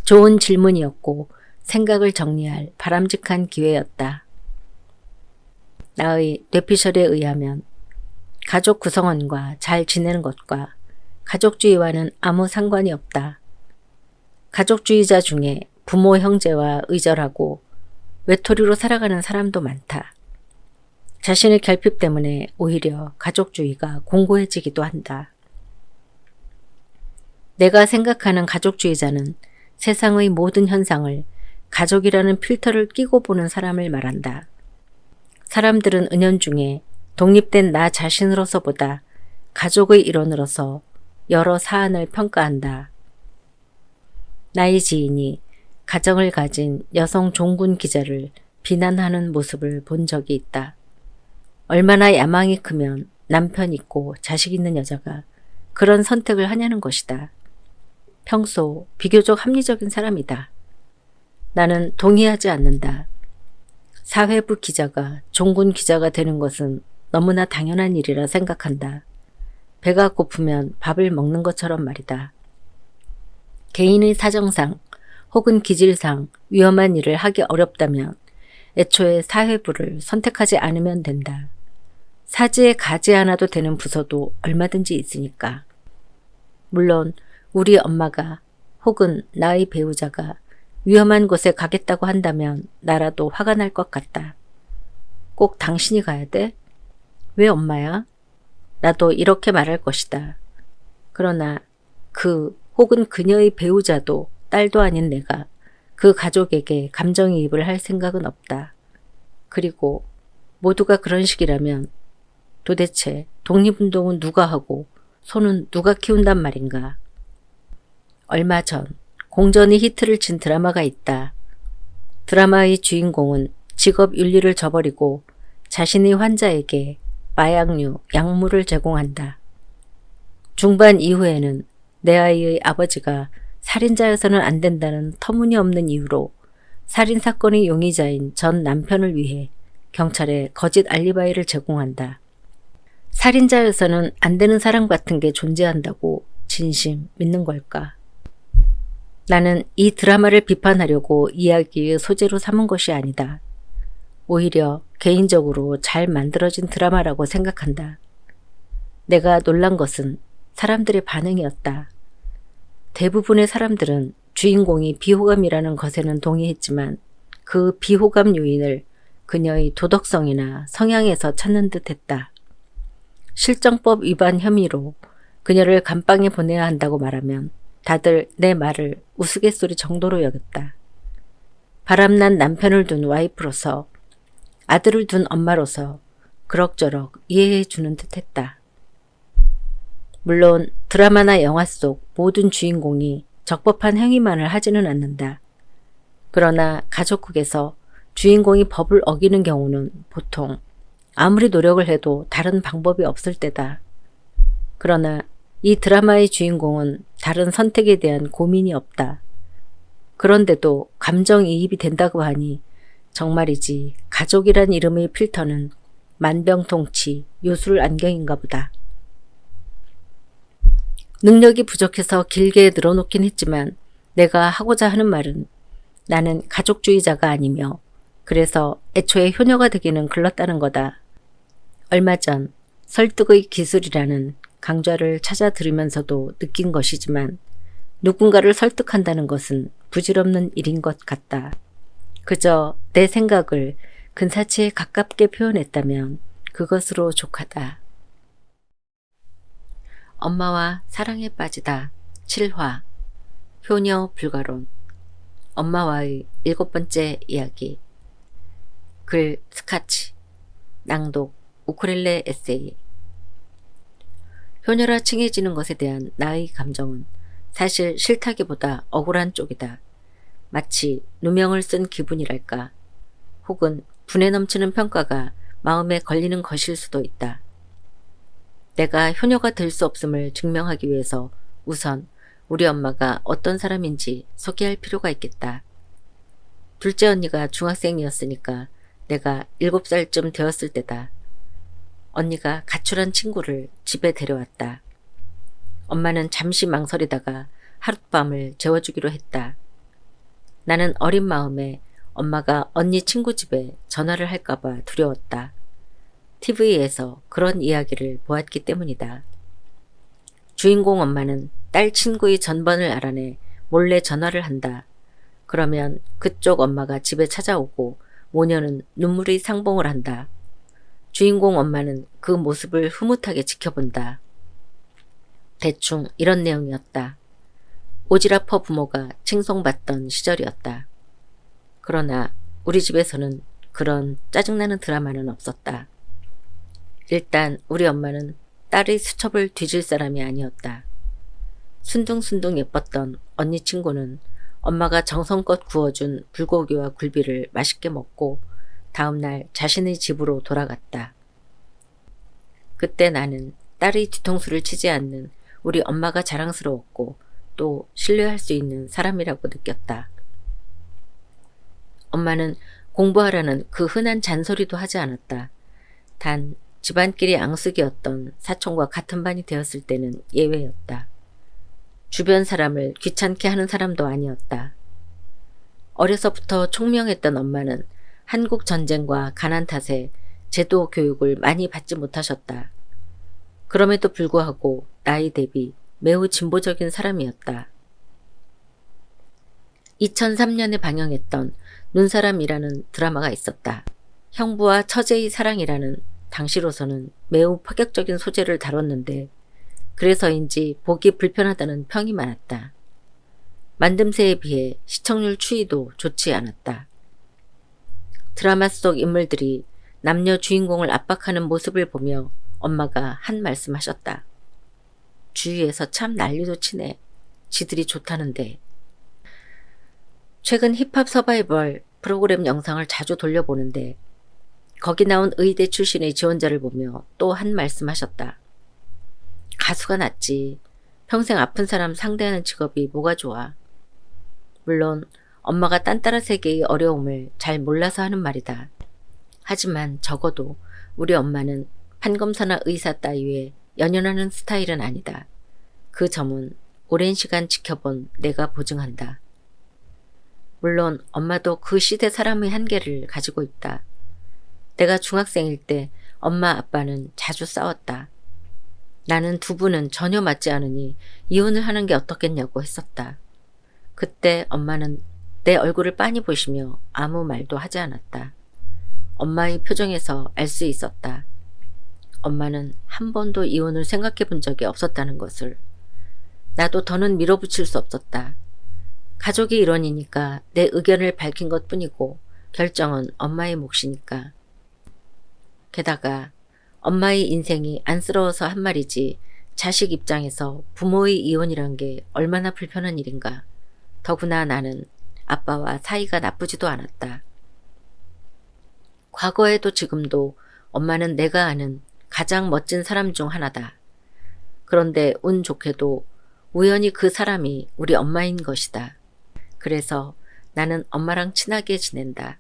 S1: 좋은 질문이었고 생각을 정리할 바람직한 기회였다. 나의 뇌피셜에 의하면 가족 구성원과 잘 지내는 것과 가족주의와는 아무 상관이 없다. 가족주의자 중에 부모 형제와 의절하고 외톨이로 살아가는 사람도 많다. 자신의 결핍 때문에 오히려 가족주의가 공고해지기도 한다. 내가 생각하는 가족주의자는 세상의 모든 현상을 가족이라는 필터를 끼고 보는 사람을 말한다. 사람들은 은연중에 독립된 나 자신으로서보다 가족의 일원으로서 여러 사안을 평가한다. 나의 지인이 가정을 가진 여성 종군 기자를 비난하는 모습을 본 적이 있다. 얼마나 야망이 크면 남편 있고 자식 있는 여자가 그런 선택을 하냐는 것이다. 평소 비교적 합리적인 사람이다. 나는 동의하지 않는다. 사회부 기자가 종군 기자가 되는 것은 너무나 당연한 일이라 생각한다. 배가 고프면 밥을 먹는 것처럼 말이다. 개인의 사정상 혹은 기질상 위험한 일을 하기 어렵다면 애초에 사회부를 선택하지 않으면 된다. 사지에 가지 않아도 되는 부서도 얼마든지 있으니까. 물론 우리 엄마가 혹은 나의 배우자가 위험한 곳에 가겠다고 한다면 나라도 화가 날 것 같다. 꼭 당신이 가야 돼? 왜 엄마야? 나도 이렇게 말할 것이다. 그러나 그 혹은 그녀의 배우자도 딸도 아닌 내가 그 가족에게 감정이입을 할 생각은 없다. 그리고 모두가 그런 식이라면 도대체 독립운동은 누가 하고 소는 누가 키운단 말인가. 얼마 전 공전이 히트를 친 드라마가 있다. 드라마의 주인공은 직업 윤리를 저버리고 자신의 환자에게 마약류, 약물을 제공한다. 중반 이후에는 내 아이의 아버지가 살인자여서는 안 된다는 터무니없는 이유로 살인사건의 용의자인 전 남편을 위해 경찰에 거짓 알리바이를 제공한다. 살인자여서는 안 되는 사람 같은 게 존재한다고 진심 믿는 걸까? 나는 이 드라마를 비판하려고 이야기의 소재로 삼은 것이 아니다. 오히려 개인적으로 잘 만들어진 드라마라고 생각한다. 내가 놀란 것은 사람들의 반응이었다. 대부분의 사람들은 주인공이 비호감이라는 것에는 동의했지만 그 비호감 요인을 그녀의 도덕성이나 성향에서 찾는 듯 했다. 실정법 위반 혐의로 그녀를 감방에 보내야 한다고 말하면 다들 내 말을 우스갯소리 정도로 여겼다. 바람난 남편을 둔 와이프로서, 아들을 둔 엄마로서 그럭저럭 이해해 주는 듯 했다. 물론 드라마나 영화 속 모든 주인공이 적법한 행위만을 하지는 않는다. 그러나 가족국에서 주인공이 법을 어기는 경우는 보통 아무리 노력을 해도 다른 방법이 없을 때다. 그러나 이 드라마의 주인공은 다른 선택에 대한 고민이 없다. 그런데도 감정이입이 된다고 하니 정말이지 가족이란 이름의 필터는 만병통치 요술 안경인가 보다. 능력이 부족해서 길게 늘어놓긴 했지만 내가 하고자 하는 말은 나는 가족주의자가 아니며 그래서 애초에 효녀가 되기는 글렀다는 거다. 얼마 전 설득의 기술이라는 강좌를 찾아 들으면서도 느낀 것이지만 누군가를 설득한다는 것은 부질없는 일인 것 같다. 그저 내 생각을 근사치에 가깝게 표현했다면 그것으로 족하다. 엄마와 사랑에 빠지다 7화 효녀 불가론 엄마와의 7번째 이야기 글 스카치 낭독 우쿨렐레 에세이 효녀라 칭해지는 것에 대한 나의 감정은 사실 싫다기보다 억울한 쪽이다. 마치 누명을 쓴 기분이랄까 혹은 분에 넘치는 평가가 마음에 걸리는 것일 수도 있다. 내가 효녀가 될 수 없음을 증명하기 위해서 우선 우리 엄마가 어떤 사람인지 소개할 필요가 있겠다. 둘째 언니가 중학생이었으니까 내가 7살쯤 되었을 때다. 언니가 가출한 친구를 집에 데려왔다. 엄마는 잠시 망설이다가 하룻밤을 재워주기로 했다. 나는 어린 마음에 엄마가 언니 친구 집에 전화를 할까봐 두려웠다. TV에서 그런 이야기를 보았기 때문이다. 주인공 엄마는 딸 친구의 전번을 알아내 몰래 전화를 한다. 그러면 그쪽 엄마가 집에 찾아오고 모녀는 눈물의 상봉을 한다. 주인공 엄마는 그 모습을 흐뭇하게 지켜본다. 대충 이런 내용이었다. 오지라퍼 부모가 칭송받던 시절이었다. 그러나 우리 집에서는 그런 짜증나는 드라마는 없었다. 일단 우리 엄마는 딸의 수첩을 뒤질 사람이 아니었다. 순둥순둥 예뻤던 언니 친구는 엄마가 정성껏 구워준 불고기와 굴비를 맛있게 먹고 다음날 자신의 집으로 돌아갔다. 그때 나는 딸의 뒤통수를 치지 않는 우리 엄마가 자랑스러웠고 또 신뢰할 수 있는 사람이라고 느꼈다. 엄마는 공부하라는 그 흔한 잔소리도 하지 않았다. 단 집안끼리 앙숙이었던 사촌과 같은 반이 되었을 때는 예외였다. 주변 사람을 귀찮게 하는 사람도 아니었다. 어려서부터 총명했던 엄마는 한국 전쟁과 가난 탓에 제도 교육을 많이 받지 못하셨다. 그럼에도 불구하고 나이 대비 매우 진보적인 사람이었다. 2003년에 방영했던 눈사람이라는 드라마가 있었다. 형부와 처제의 사랑이라는 당시로서는 매우 파격적인 소재를 다뤘는데 그래서인지 보기 불편하다는 평이 많았다. 만듦새에 비해 시청률 추이도 좋지 않았다. 드라마 속 인물들이 남녀 주인공을 압박하는 모습을 보며 엄마가 한 말씀 하셨다. 주위에서 참 난리도 치네. 지들이 좋다는데. 최근 힙합 서바이벌 프로그램 영상을 자주 돌려보는데 거기 나온 의대 출신의 지원자를 보며 또 한 말씀 하셨다. 가수가 낫지. 평생 아픈 사람 상대하는 직업이 뭐가 좋아. 물론 엄마가 딴따라 세계의 어려움을 잘 몰라서 하는 말이다. 하지만 적어도 우리 엄마는 판검사나 의사 따위에 연연하는 스타일은 아니다. 그 점은 오랜 시간 지켜본 내가 보증한다. 물론 엄마도 그 시대 사람의 한계를 가지고 있다. 내가 중학생일 때 엄마 아빠는 자주 싸웠다. 나는 두 분은 전혀 맞지 않으니 이혼을 하는 게 어떻겠냐고 했었다. 그때 엄마는 내 얼굴을 빤히 보시며 아무 말도 하지 않았다. 엄마의 표정에서 알 수 있었다. 엄마는 한 번도 이혼을 생각해 본 적이 없었다는 것을. 나도 더는 밀어붙일 수 없었다. 가족의 일원이니까 내 의견을 밝힌 것뿐이고 결정은 엄마의 몫이니까. 게다가 엄마의 인생이 안쓰러워서 한 말이지 자식 입장에서 부모의 이혼이란 게 얼마나 불편한 일인가. 더구나 나는 아빠와 사이가 나쁘지도 않았다. 과거에도 지금도 엄마는 내가 아는 가장 멋진 사람 중 하나다. 그런데 운 좋게도 우연히 그 사람이 우리 엄마인 것이다. 그래서 나는 엄마랑 친하게 지낸다.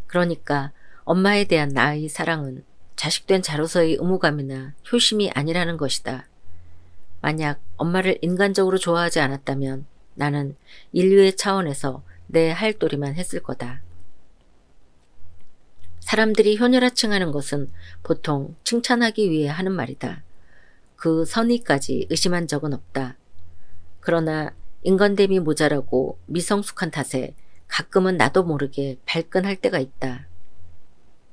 S1: 그러니까 엄마에 대한 나의 사랑은 자식된 자로서의 의무감이나 효심이 아니라는 것이다. 만약 엄마를 인간적으로 좋아하지 않았다면 나는 인류의 차원에서 내 할 도리만 했을 거다. 사람들이 효녀라칭하는 것은 보통 칭찬하기 위해 하는 말이다. 그 선의까지 의심한 적은 없다. 그러나 인간됨이 모자라고 미성숙한 탓에 가끔은 나도 모르게 발끈할 때가 있다.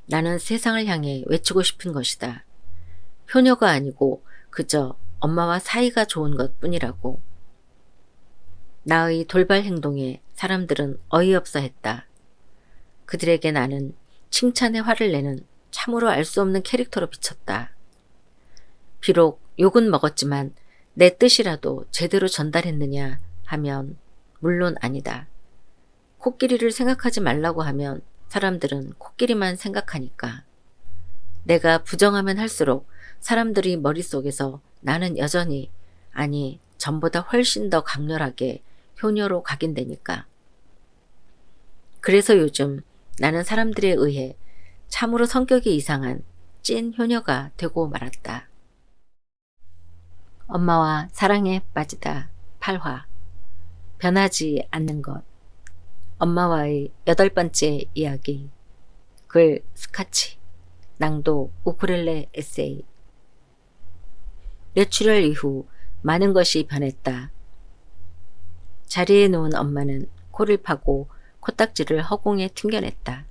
S1: 나는 세상을 향해 외치고 싶은 것이다. 효녀가 아니고 그저 엄마와 사이가 좋은 것 뿐이라고. 나의 돌발 행동에 사람들은 어이없어 했다. 그들에게 나는 칭찬에 화를 내는 참으로 알 수 없는 캐릭터로 비쳤다. 비록 욕은 먹었지만 내 뜻이라도 제대로 전달했느냐 하면 물론 아니다. 코끼리를 생각하지 말라고 하면 사람들은 코끼리만 생각하니까. 내가 부정하면 할수록 사람들이 머릿속에서 나는 여전히, 아니 전보다 훨씬 더 강렬하게 효녀로 각인되니까. 그래서 요즘 나는 사람들에 의해 참으로 성격이 이상한 찐 효녀가 되고 말았다. 엄마와 사랑에 빠지다 8화. 변하지 않는 것. 엄마와의 8번째 이야기. 글 스카치. 낭독 우쿨렐레 에세이. 뇌출혈 이후 많은 것이 변했다. 자리에 누운 엄마는 코를 파고 코딱지를 허공에 튕겨냈다.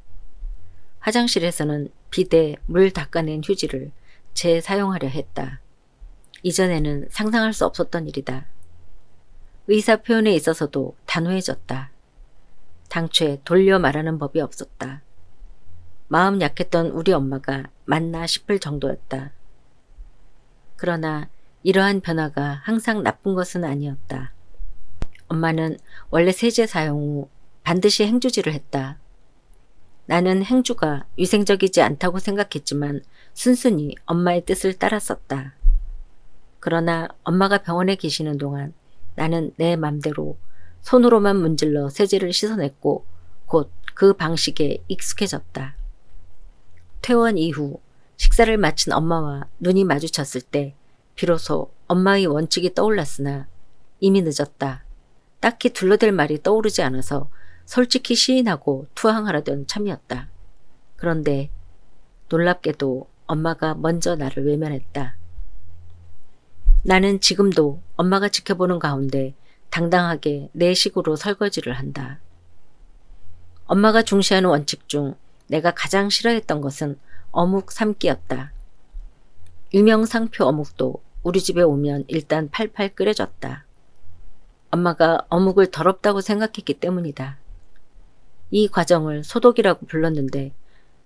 S1: 화장실에서는 비데 물 닦아낸 휴지를 재사용하려 했다. 이전에는 상상할 수 없었던 일이다. 의사 표현에 있어서도 단호해졌다. 당최 돌려 말하는 법이 없었다. 마음 약했던 우리 엄마가 맞나 싶을 정도였다. 그러나 이러한 변화가 항상 나쁜 것은 아니었다. 엄마는 원래 세제 사용 후 반드시 행주질을 했다. 나는 행주가 위생적이지 않다고 생각했지만 순순히 엄마의 뜻을 따랐었다. 그러나 엄마가 병원에 계시는 동안 나는 내 맘대로 손으로만 문질러 세제를 씻어냈고 곧 그 방식에 익숙해졌다. 퇴원 이후 식사를 마친 엄마와 눈이 마주쳤을 때 비로소 엄마의 원칙이 떠올랐으나 이미 늦었다. 딱히 둘러댈 말이 떠오르지 않아서 솔직히 시인하고 투항하려던 참이었다. 그런데 놀랍게도 엄마가 먼저 나를 외면했다. 나는 지금도 엄마가 지켜보는 가운데 당당하게 내 식으로 설거지를 한다. 엄마가 중시하는 원칙 중 내가 가장 싫어했던 것은 어묵 삶기였다. 유명 상표 어묵도 우리 집에 오면 일단 팔팔 끓여줬다. 엄마가 어묵을 더럽다고 생각했기 때문이다. 이 과정을 소독이라고 불렀는데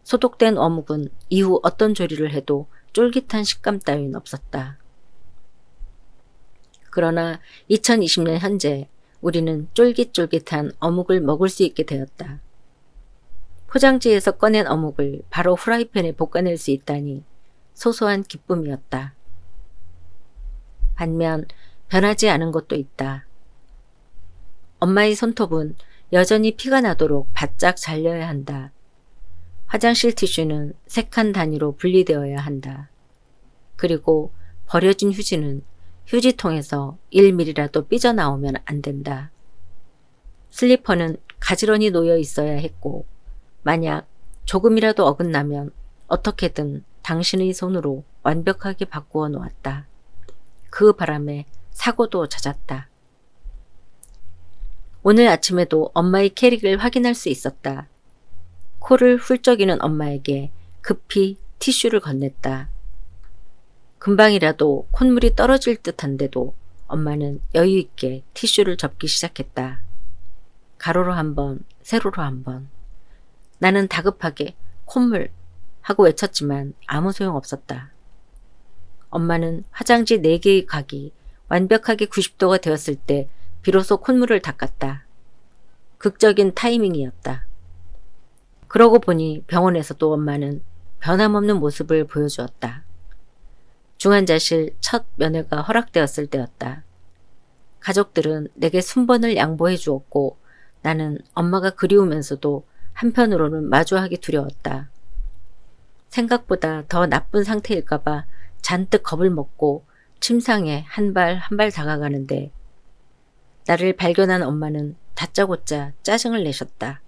S1: 소독된 어묵은 이후 어떤 조리를 해도 쫄깃한 식감 따윈 없었다. 그러나 2020년 현재 우리는 쫄깃쫄깃한 어묵을 먹을 수 있게 되었다. 포장지에서 꺼낸 어묵을 바로 후라이팬에 볶아낼 수 있다니 소소한 기쁨이었다. 반면 변하지 않은 것도 있다. 엄마의 손톱은 여전히 피가 나도록 바짝 잘려야 한다. 화장실 티슈는 3칸 단위로 분리되어야 한다. 그리고 버려진 휴지는 휴지통에서 1mm라도 삐져나오면 안 된다. 슬리퍼는 가지런히 놓여 있어야 했고 만약 조금이라도 어긋나면 어떻게든 당신의 손으로 완벽하게 바꾸어 놓았다. 그 바람에 사고도 잦았다. 오늘 아침에도 엄마의 캐릭을 확인할 수 있었다. 코를 훌쩍이는 엄마에게 급히 티슈를 건넸다. 금방이라도 콧물이 떨어질 듯한데도 엄마는 여유 있게 티슈를 접기 시작했다. 가로로 한 번, 세로로 한 번. 나는 다급하게 콧물 하고 외쳤지만 아무 소용없었다. 엄마는 화장지 4개의 각이 완벽하게 90도가 되었을 때 비로소 콧물을 닦았다. 극적인 타이밍이었다. 그러고 보니 병원에서도 엄마는 변함없는 모습을 보여주었다. 중환자실 첫 면회가 허락되었을 때였다. 가족들은 내게 순번을 양보해 주었고 나는 엄마가 그리우면서도 한편으로는 마주하기 두려웠다. 생각보다 더 나쁜 상태일까봐 잔뜩 겁을 먹고 침상에 한 발 한 발 다가가는데 나를 발견한 엄마는 다짜고짜 짜증을 내셨다.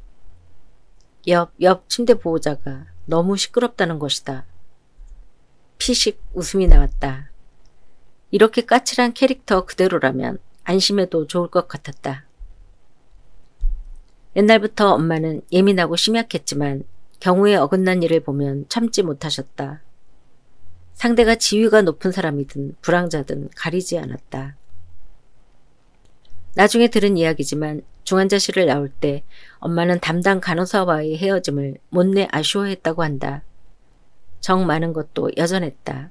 S1: 옆 침대 보호자가 너무 시끄럽다는 것이다. 피식 웃음이 나왔다. 이렇게 까칠한 캐릭터 그대로라면 안심해도 좋을 것 같았다. 옛날부터 엄마는 예민하고 심약했지만 경우에 어긋난 일을 보면 참지 못하셨다. 상대가 지위가 높은 사람이든 불황자든 가리지 않았다. 나중에 들은 이야기지만 중환자실을 나올 때 엄마는 담당 간호사와의 헤어짐을 못내 아쉬워했다고 한다. 정 많은 것도 여전했다.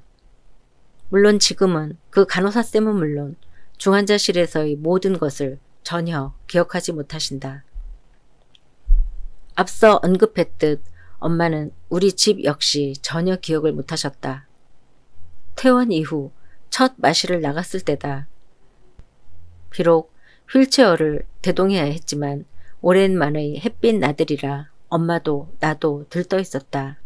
S1: 물론 지금은 그 간호사쌤은 물론 중환자실에서의 모든 것을 전혀 기억하지 못하신다. 앞서 언급했듯 엄마는 우리 집 역시 전혀 기억을 못하셨다. 퇴원 이후 첫 마실을 나갔을 때다. 비록 휠체어를 대동해야 했지만 오랜만의 햇빛 나들이라 엄마도 나도 들떠 있었다.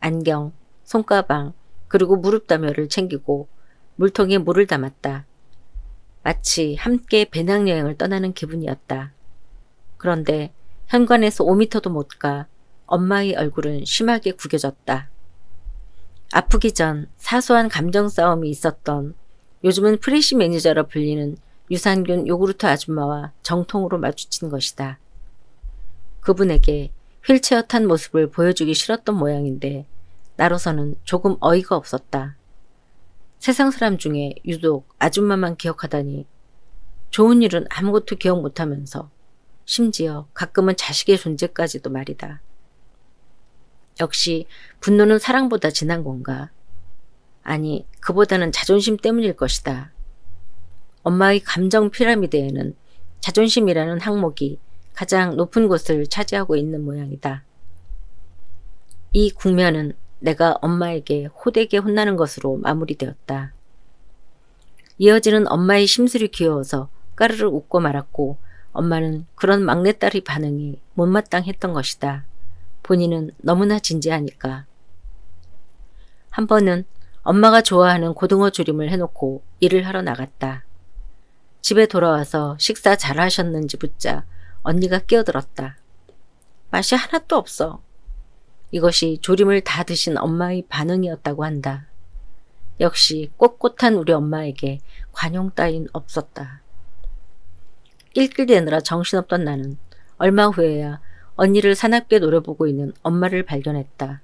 S1: 안경, 손가방, 그리고 무릎담요를 챙기고 물통에 물을 담았다. 마치 함께 배낭여행을 떠나는 기분이었다. 그런데 현관에서 5m도 못 가 엄마의 얼굴은 심하게 구겨졌다. 아프기 전 사소한 감정 싸움이 있었던 요즘은 프레시 매니저라 불리는 유산균 요구르트 아줌마와 정통으로 마주친 것이다. 그분에게 휠체어 탄 모습을 보여주기 싫었던 모양인데 나로서는 조금 어이가 없었다. 세상 사람 중에 유독 아줌마만 기억하다니 좋은 일은 아무것도 기억 못하면서 심지어 가끔은 자식의 존재까지도 말이다. 역시 분노는 사랑보다 진한 건가? 아니, 그보다는 자존심 때문일 것이다. 엄마의 감정 피라미드에는 자존심이라는 항목이 가장 높은 곳을 차지하고 있는 모양이다. 이 국면은 내가 엄마에게 호되게 혼나는 것으로 마무리되었다. 이어지는 엄마의 심술이 귀여워서 까르르 웃고 말았고 엄마는 그런 막내딸의 반응이 못마땅했던 것이다. 본인은 너무나 진지하니까. 한 번은 엄마가 좋아하는 고등어 조림을 해놓고 일을 하러 나갔다. 집에 돌아와서 식사 잘하셨는지 묻자 언니가 끼어들었다. 맛이 하나도 없어. 이것이 조림을 다 드신 엄마의 반응이었다고 한다. 역시 꼿꼿한 우리 엄마에게 관용 따윈 없었다. 낄낄대느라 정신없던 나는 얼마 후에야 언니를 사납게 노려보고 있는 엄마를 발견했다.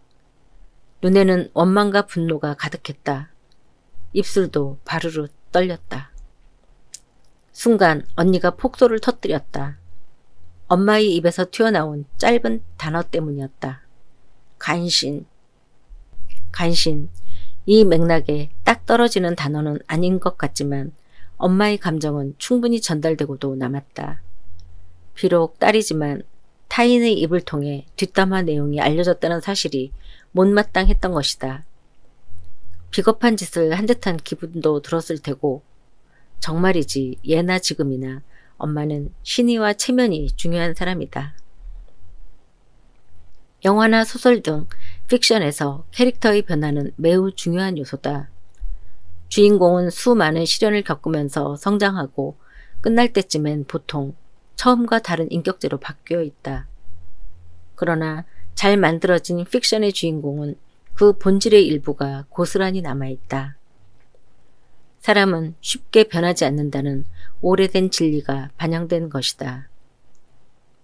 S1: 눈에는 원망과 분노가 가득했다. 입술도 바르르 떨렸다. 순간 언니가 폭소를 터뜨렸다. 엄마의 입에서 튀어나온 짧은 단어 때문이었다. 간신. 간신. 이 맥락에 딱 떨어지는 단어는 아닌 것 같지만 엄마의 감정은 충분히 전달되고도 남았다. 비록 딸이지만 타인의 입을 통해 뒷담화 내용이 알려졌다는 사실이 못마땅했던 것이다. 비겁한 짓을 한 듯한 기분도 들었을 테고 정말이지 예나 지금이나 엄마는 신의와 체면이 중요한 사람이다. 영화나 소설 등 픽션에서 캐릭터의 변화는 매우 중요한 요소다. 주인공은 수많은 시련을 겪으면서 성장하고 끝날 때쯤엔 보통 처음과 다른 인격체로 바뀌어 있다. 그러나 잘 만들어진 픽션의 주인공은 그 본질의 일부가 고스란히 남아있다. 사람은 쉽게 변하지 않는다는 오래된 진리가 반영된 것이다.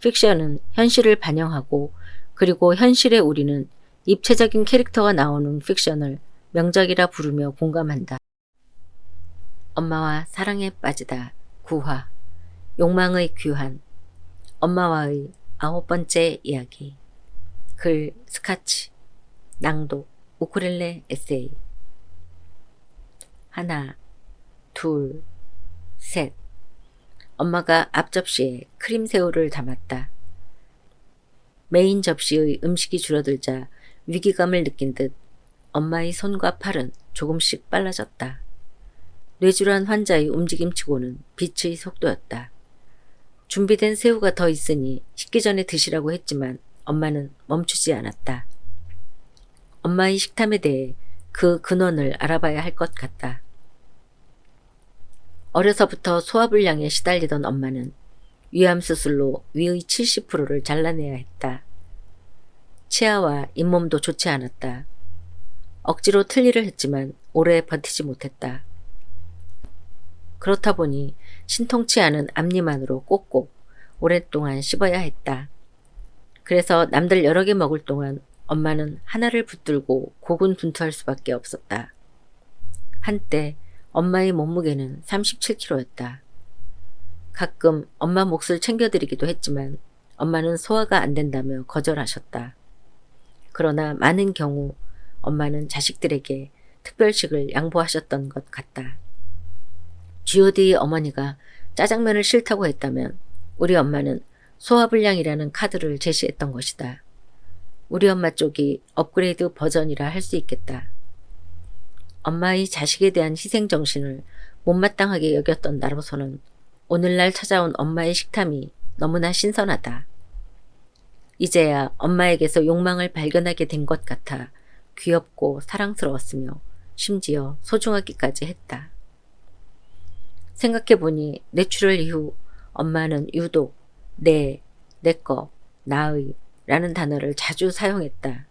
S1: 픽션은 현실을 반영하고 그리고 현실의 우리는 입체적인 캐릭터가 나오는 픽션을 명작이라 부르며 공감한다. 엄마와 사랑에 빠지다 9화 욕망의 귀환 엄마와의 9번째 이야기 글 스카치 낭독 우쿨렐레 에세이 하나 둘 셋 엄마가 앞접시에 크림새우를 담았다. 메인 접시의 음식이 줄어들자 위기감을 느낀 듯 엄마의 손과 팔은 조금씩 빨라졌다. 뇌질환 환자의 움직임치고는 빛의 속도였다. 준비된 새우가 더 있으니 식기 전에 드시라고 했지만 엄마는 멈추지 않았다. 엄마의 식탐에 대해 그 근원을 알아봐야 할 것 같다. 어려서부터 소화불량에 시달리던 엄마는 위암수술로 위의 70%를 잘라내야 했다. 치아와 잇몸도 좋지 않았다. 억지로 틀니를 했지만 오래 버티지 못했다. 그렇다 보니 신통치 않은 앞니만으로 꼭꼭 오랫동안 씹어야 했다. 그래서 남들 여러 개 먹을 동안 엄마는 하나를 붙들고 고군분투할 수밖에 없었다. 한때 엄마의 몸무게는 37kg였다. 가끔 엄마 몫을 챙겨드리기도 했지만 엄마는 소화가 안 된다며 거절하셨다. 그러나 많은 경우 엄마는 자식들에게 특별식을 양보하셨던 것 같다. G.O.D의 어머니가 짜장면을 싫다고 했다면 우리 엄마는 소화불량이라는 카드를 제시했던 것이다. 우리 엄마 쪽이 업그레이드 버전이라 할 수 있겠다. 엄마의 자식에 대한 희생정신을 못마땅하게 여겼던 나로서는 오늘날 찾아온 엄마의 식탐이 너무나 신선하다. 이제야 엄마에게서 욕망을 발견하게 된 것 같아 귀엽고 사랑스러웠으며 심지어 소중하기까지 했다. 생각해보니 뇌출혈 이후 엄마는 유독 내꺼, 나의 라는 단어를 자주 사용했다.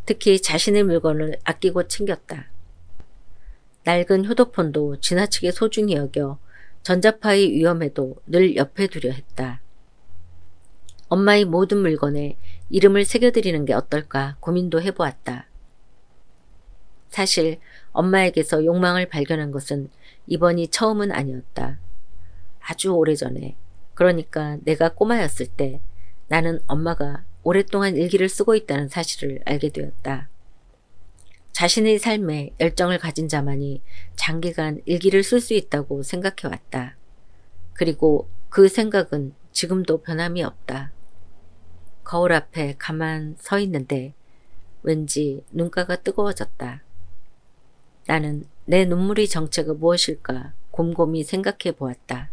S1: 특히 자신의 물건을 아끼고 챙겼다. 낡은 휴대폰도 지나치게 소중히 여겨 전자파의 위험에도 늘 옆에 두려 했다. 엄마의 모든 물건에 이름을 새겨드리는 게 어떨까 고민도 해보았다. 사실 엄마에게서 욕망을 발견한 것은 이번이 처음은 아니었다. 아주 오래전에, 그러니까 내가 꼬마였을 때 나는 엄마가 오랫동안 일기를 쓰고 있다는 사실을 알게 되었다. 자신의 삶에 열정을 가진 자만이 장기간 일기를 쓸 수 있다고 생각해왔다. 그리고 그 생각은 지금도 변함이 없다. 거울 앞에 가만 서 있는데 왠지 눈가가 뜨거워졌다. 나는 내 눈물의 정체가 무엇일까 곰곰이 생각해 보았다.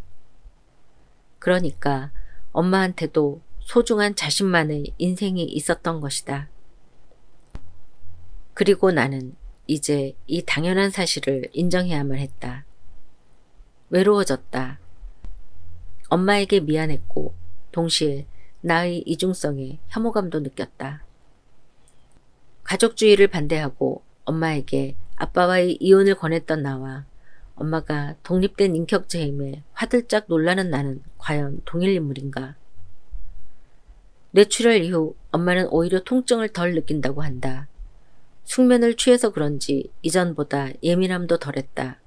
S1: 그러니까 엄마한테도 소중한 자신만의 인생이 있었던 것이다. 그리고 나는 이제 이 당연한 사실을 인정해야만 했다. 외로워졌다. 엄마에게 미안했고 동시에 나의 이중성에 혐오감도 느꼈다. 가족주의를 반대하고 엄마에게 아빠와의 이혼을 권했던 나와 엄마가 독립된 인격체 힘에 화들짝 놀라는 나는 과연 동일 인물인가? 뇌출혈 이후 엄마는 오히려 통증을 덜 느낀다고 한다. 숙면을 취해서 그런지 이전보다 예민함도 덜했다.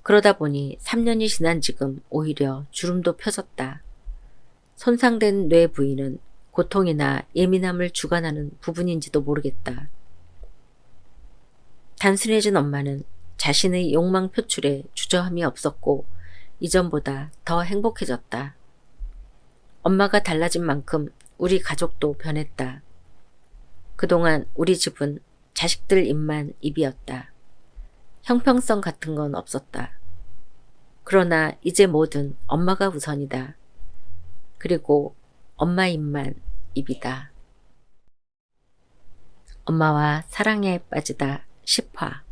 S1: 그러다 보니 3년이 지난 지금 오히려 주름도 펴졌다. 손상된 뇌 부위는 고통이나 예민함을 주관하는 부분인지도 모르겠다. 단순해진 엄마는 자신의 욕망 표출에 주저함이 없었고 이전보다 더 행복해졌다. 엄마가 달라진 만큼 우리 가족도 변했다. 그동안 우리 집은 자식들 입만 입이었다. 형평성 같은 건 없었다. 그러나 이제 뭐든 엄마가 우선이다. 그리고 엄마 입만 입이다. 엄마와 사랑에 빠지다 10화.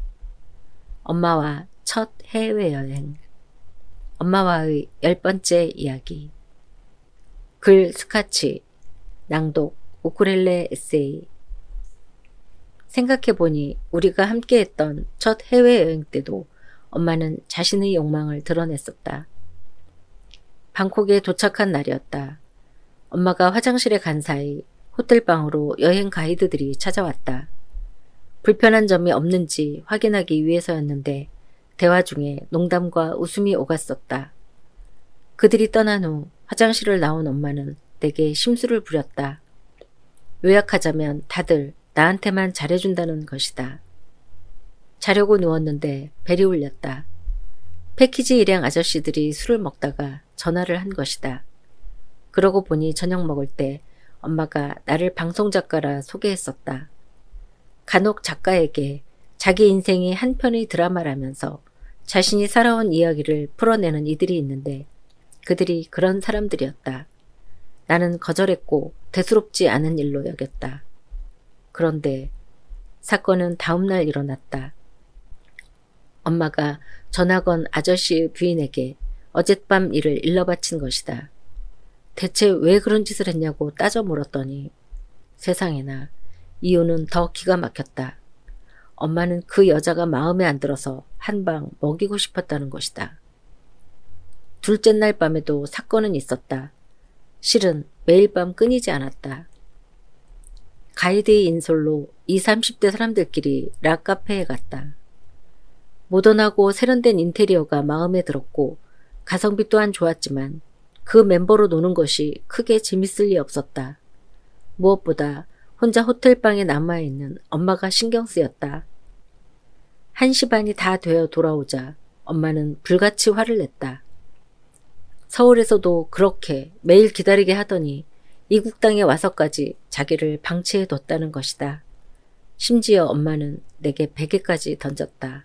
S1: 엄마와 첫 해외여행. 엄마와의 10번째 이야기. 글 스카치. 낭독 우쿨렐레 에세이. 생각해보니 우리가 함께했던 첫 해외여행 때도 엄마는 자신의 욕망을 드러냈었다. 방콕에 도착한 날이었다. 엄마가 화장실에 간 사이 호텔방으로 여행 가이드들이 찾아왔다. 불편한 점이 없는지 확인하기 위해서였는데 대화 중에 농담과 웃음이 오갔었다. 그들이 떠난 후 화장실을 나온 엄마는 내게 심술을 부렸다. 요약하자면 다들 나한테만 잘해준다는 것이다. 자려고 누웠는데 벨이 울렸다. 패키지 일행 아저씨들이 술을 먹다가 전화를 한 것이다. 그러고 보니 저녁 먹을 때 엄마가 나를 방송작가라 소개했었다. 간혹 작가에게 자기 인생이 한 편의 드라마라면서 자신이 살아온 이야기를 풀어내는 이들이 있는데 그들이 그런 사람들이었다. 나는 거절했고 대수롭지 않은 일로 여겼다. 그런데 사건은 다음날 일어났다. 엄마가 전화 건 아저씨의 부인에게 어젯밤 일을 일러바친 것이다. 대체 왜 그런 짓을 했냐고 따져 물었더니 세상에나 이유는 더 기가 막혔다. 엄마는 그 여자가 마음에 안 들어서 한 방 먹이고 싶었다는 것이다. 둘째 날 밤에도 사건은 있었다. 실은 매일 밤 끊이지 않았다. 가이드의 인솔로 20, 30대 사람들끼리 락카페에 갔다. 모던하고 세련된 인테리어가 마음에 들었고 가성비 또한 좋았지만 그 멤버로 노는 것이 크게 재밌을 리 없었다. 무엇보다 혼자 호텔방에 남아있는 엄마가 신경 쓰였다. 1시 반이 다 되어 돌아오자 엄마는 불같이 화를 냈다. 서울에서도 그렇게 매일 기다리게 하더니 이국 땅에 와서까지 자기를 방치해뒀다는 것이다. 심지어 엄마는 내게 베개까지 던졌다.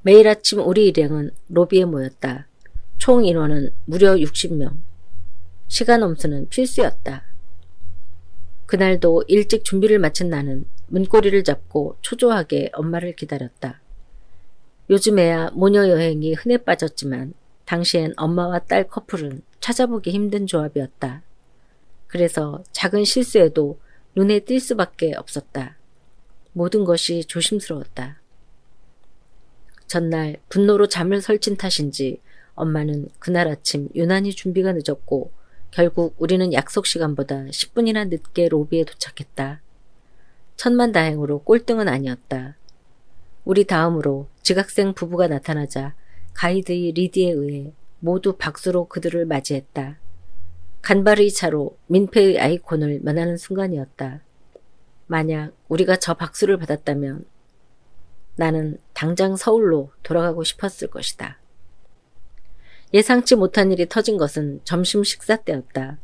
S1: 매일 아침 우리 일행은 로비에 모였다. 총 인원은 무려 60명. 시간 엄수는 필수였다. 그날도 일찍 준비를 마친 나는 문고리를 잡고 초조하게 엄마를 기다렸다. 요즘에야 모녀 여행이 흔해 빠졌지만 당시엔 엄마와 딸 커플은 찾아보기 힘든 조합이었다. 그래서 작은 실수에도 눈에 띌 수밖에 없었다. 모든 것이 조심스러웠다. 전날 분노로 잠을 설친 탓인지 엄마는 그날 아침 유난히 준비가 늦었고 결국 우리는 약속 시간보다 10분이나 늦게 로비에 도착했다. 천만다행으로 꼴등은 아니었다. 우리 다음으로 지각생 부부가 나타나자 가이드의 리디에 의해 모두 박수로 그들을 맞이했다. 간발의 차로 민폐의 아이콘을 면하는 순간이었다. 만약 우리가 저 박수를 받았다면 나는 당장 서울로 돌아가고 싶었을 것이다. 예상치 못한 일이 터진 것은 점심 식사 때였다.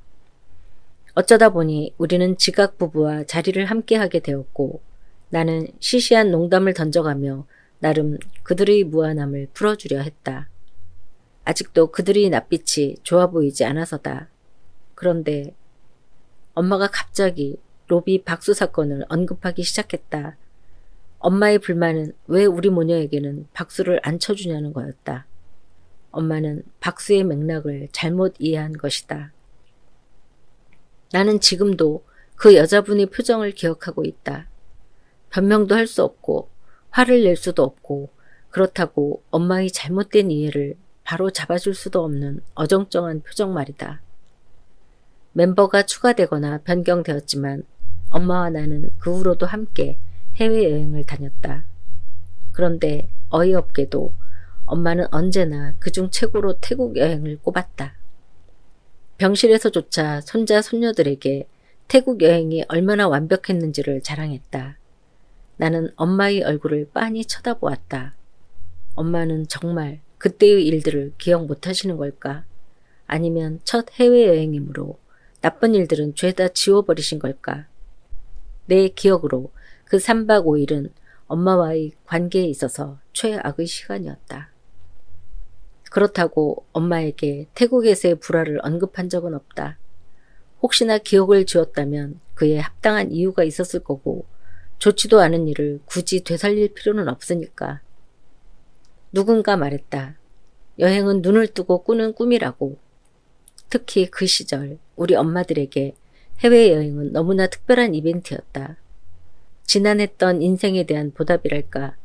S1: 어쩌다 보니 우리는 지각 부부와 자리를 함께하게 되었고 나는 시시한 농담을 던져가며 나름 그들의 무안함을 풀어주려 했다. 아직도 그들의 낯빛이 좋아 보이지 않아서다. 그런데 엄마가 갑자기 로비 박수 사건을 언급하기 시작했다. 엄마의 불만은 왜 우리 모녀에게는 박수를 안 쳐주냐는 거였다. 엄마는 박수의 맥락을 잘못 이해한 것이다. 나는 지금도 그 여자분의 표정을 기억하고 있다. 변명도 할 수 없고 화를 낼 수도 없고 그렇다고 엄마의 잘못된 이해를 바로 잡아줄 수도 없는 어정쩡한 표정 말이다. 멤버가 추가되거나 변경되었지만 엄마와 나는 그 후로도 함께 해외여행을 다녔다. 그런데 어이없게도 엄마는 언제나 그중 최고로 태국 여행을 꼽았다. 병실에서조차 손자 손녀들에게 태국 여행이 얼마나 완벽했는지를 자랑했다. 나는 엄마의 얼굴을 빤히 쳐다보았다. 엄마는 정말 그때의 일들을 기억 못하시는 걸까? 아니면 첫 해외여행이므로 나쁜 일들은 죄다 지워버리신 걸까? 내 기억으로 그 3박 5일은 엄마와의 관계에 있어서 최악의 시간이었다. 그렇다고 엄마에게 태국에서의 불화를 언급한 적은 없다. 혹시나 기억을 지웠다면 그에 합당한 이유가 있었을 거고 좋지도 않은 일을 굳이 되살릴 필요는 없으니까. 누군가 말했다. 여행은 눈을 뜨고 꾸는 꿈이라고. 특히 그 시절 우리 엄마들에게 해외여행은 너무나 특별한 이벤트였다. 지난했던 인생에 대한 보답이랄까.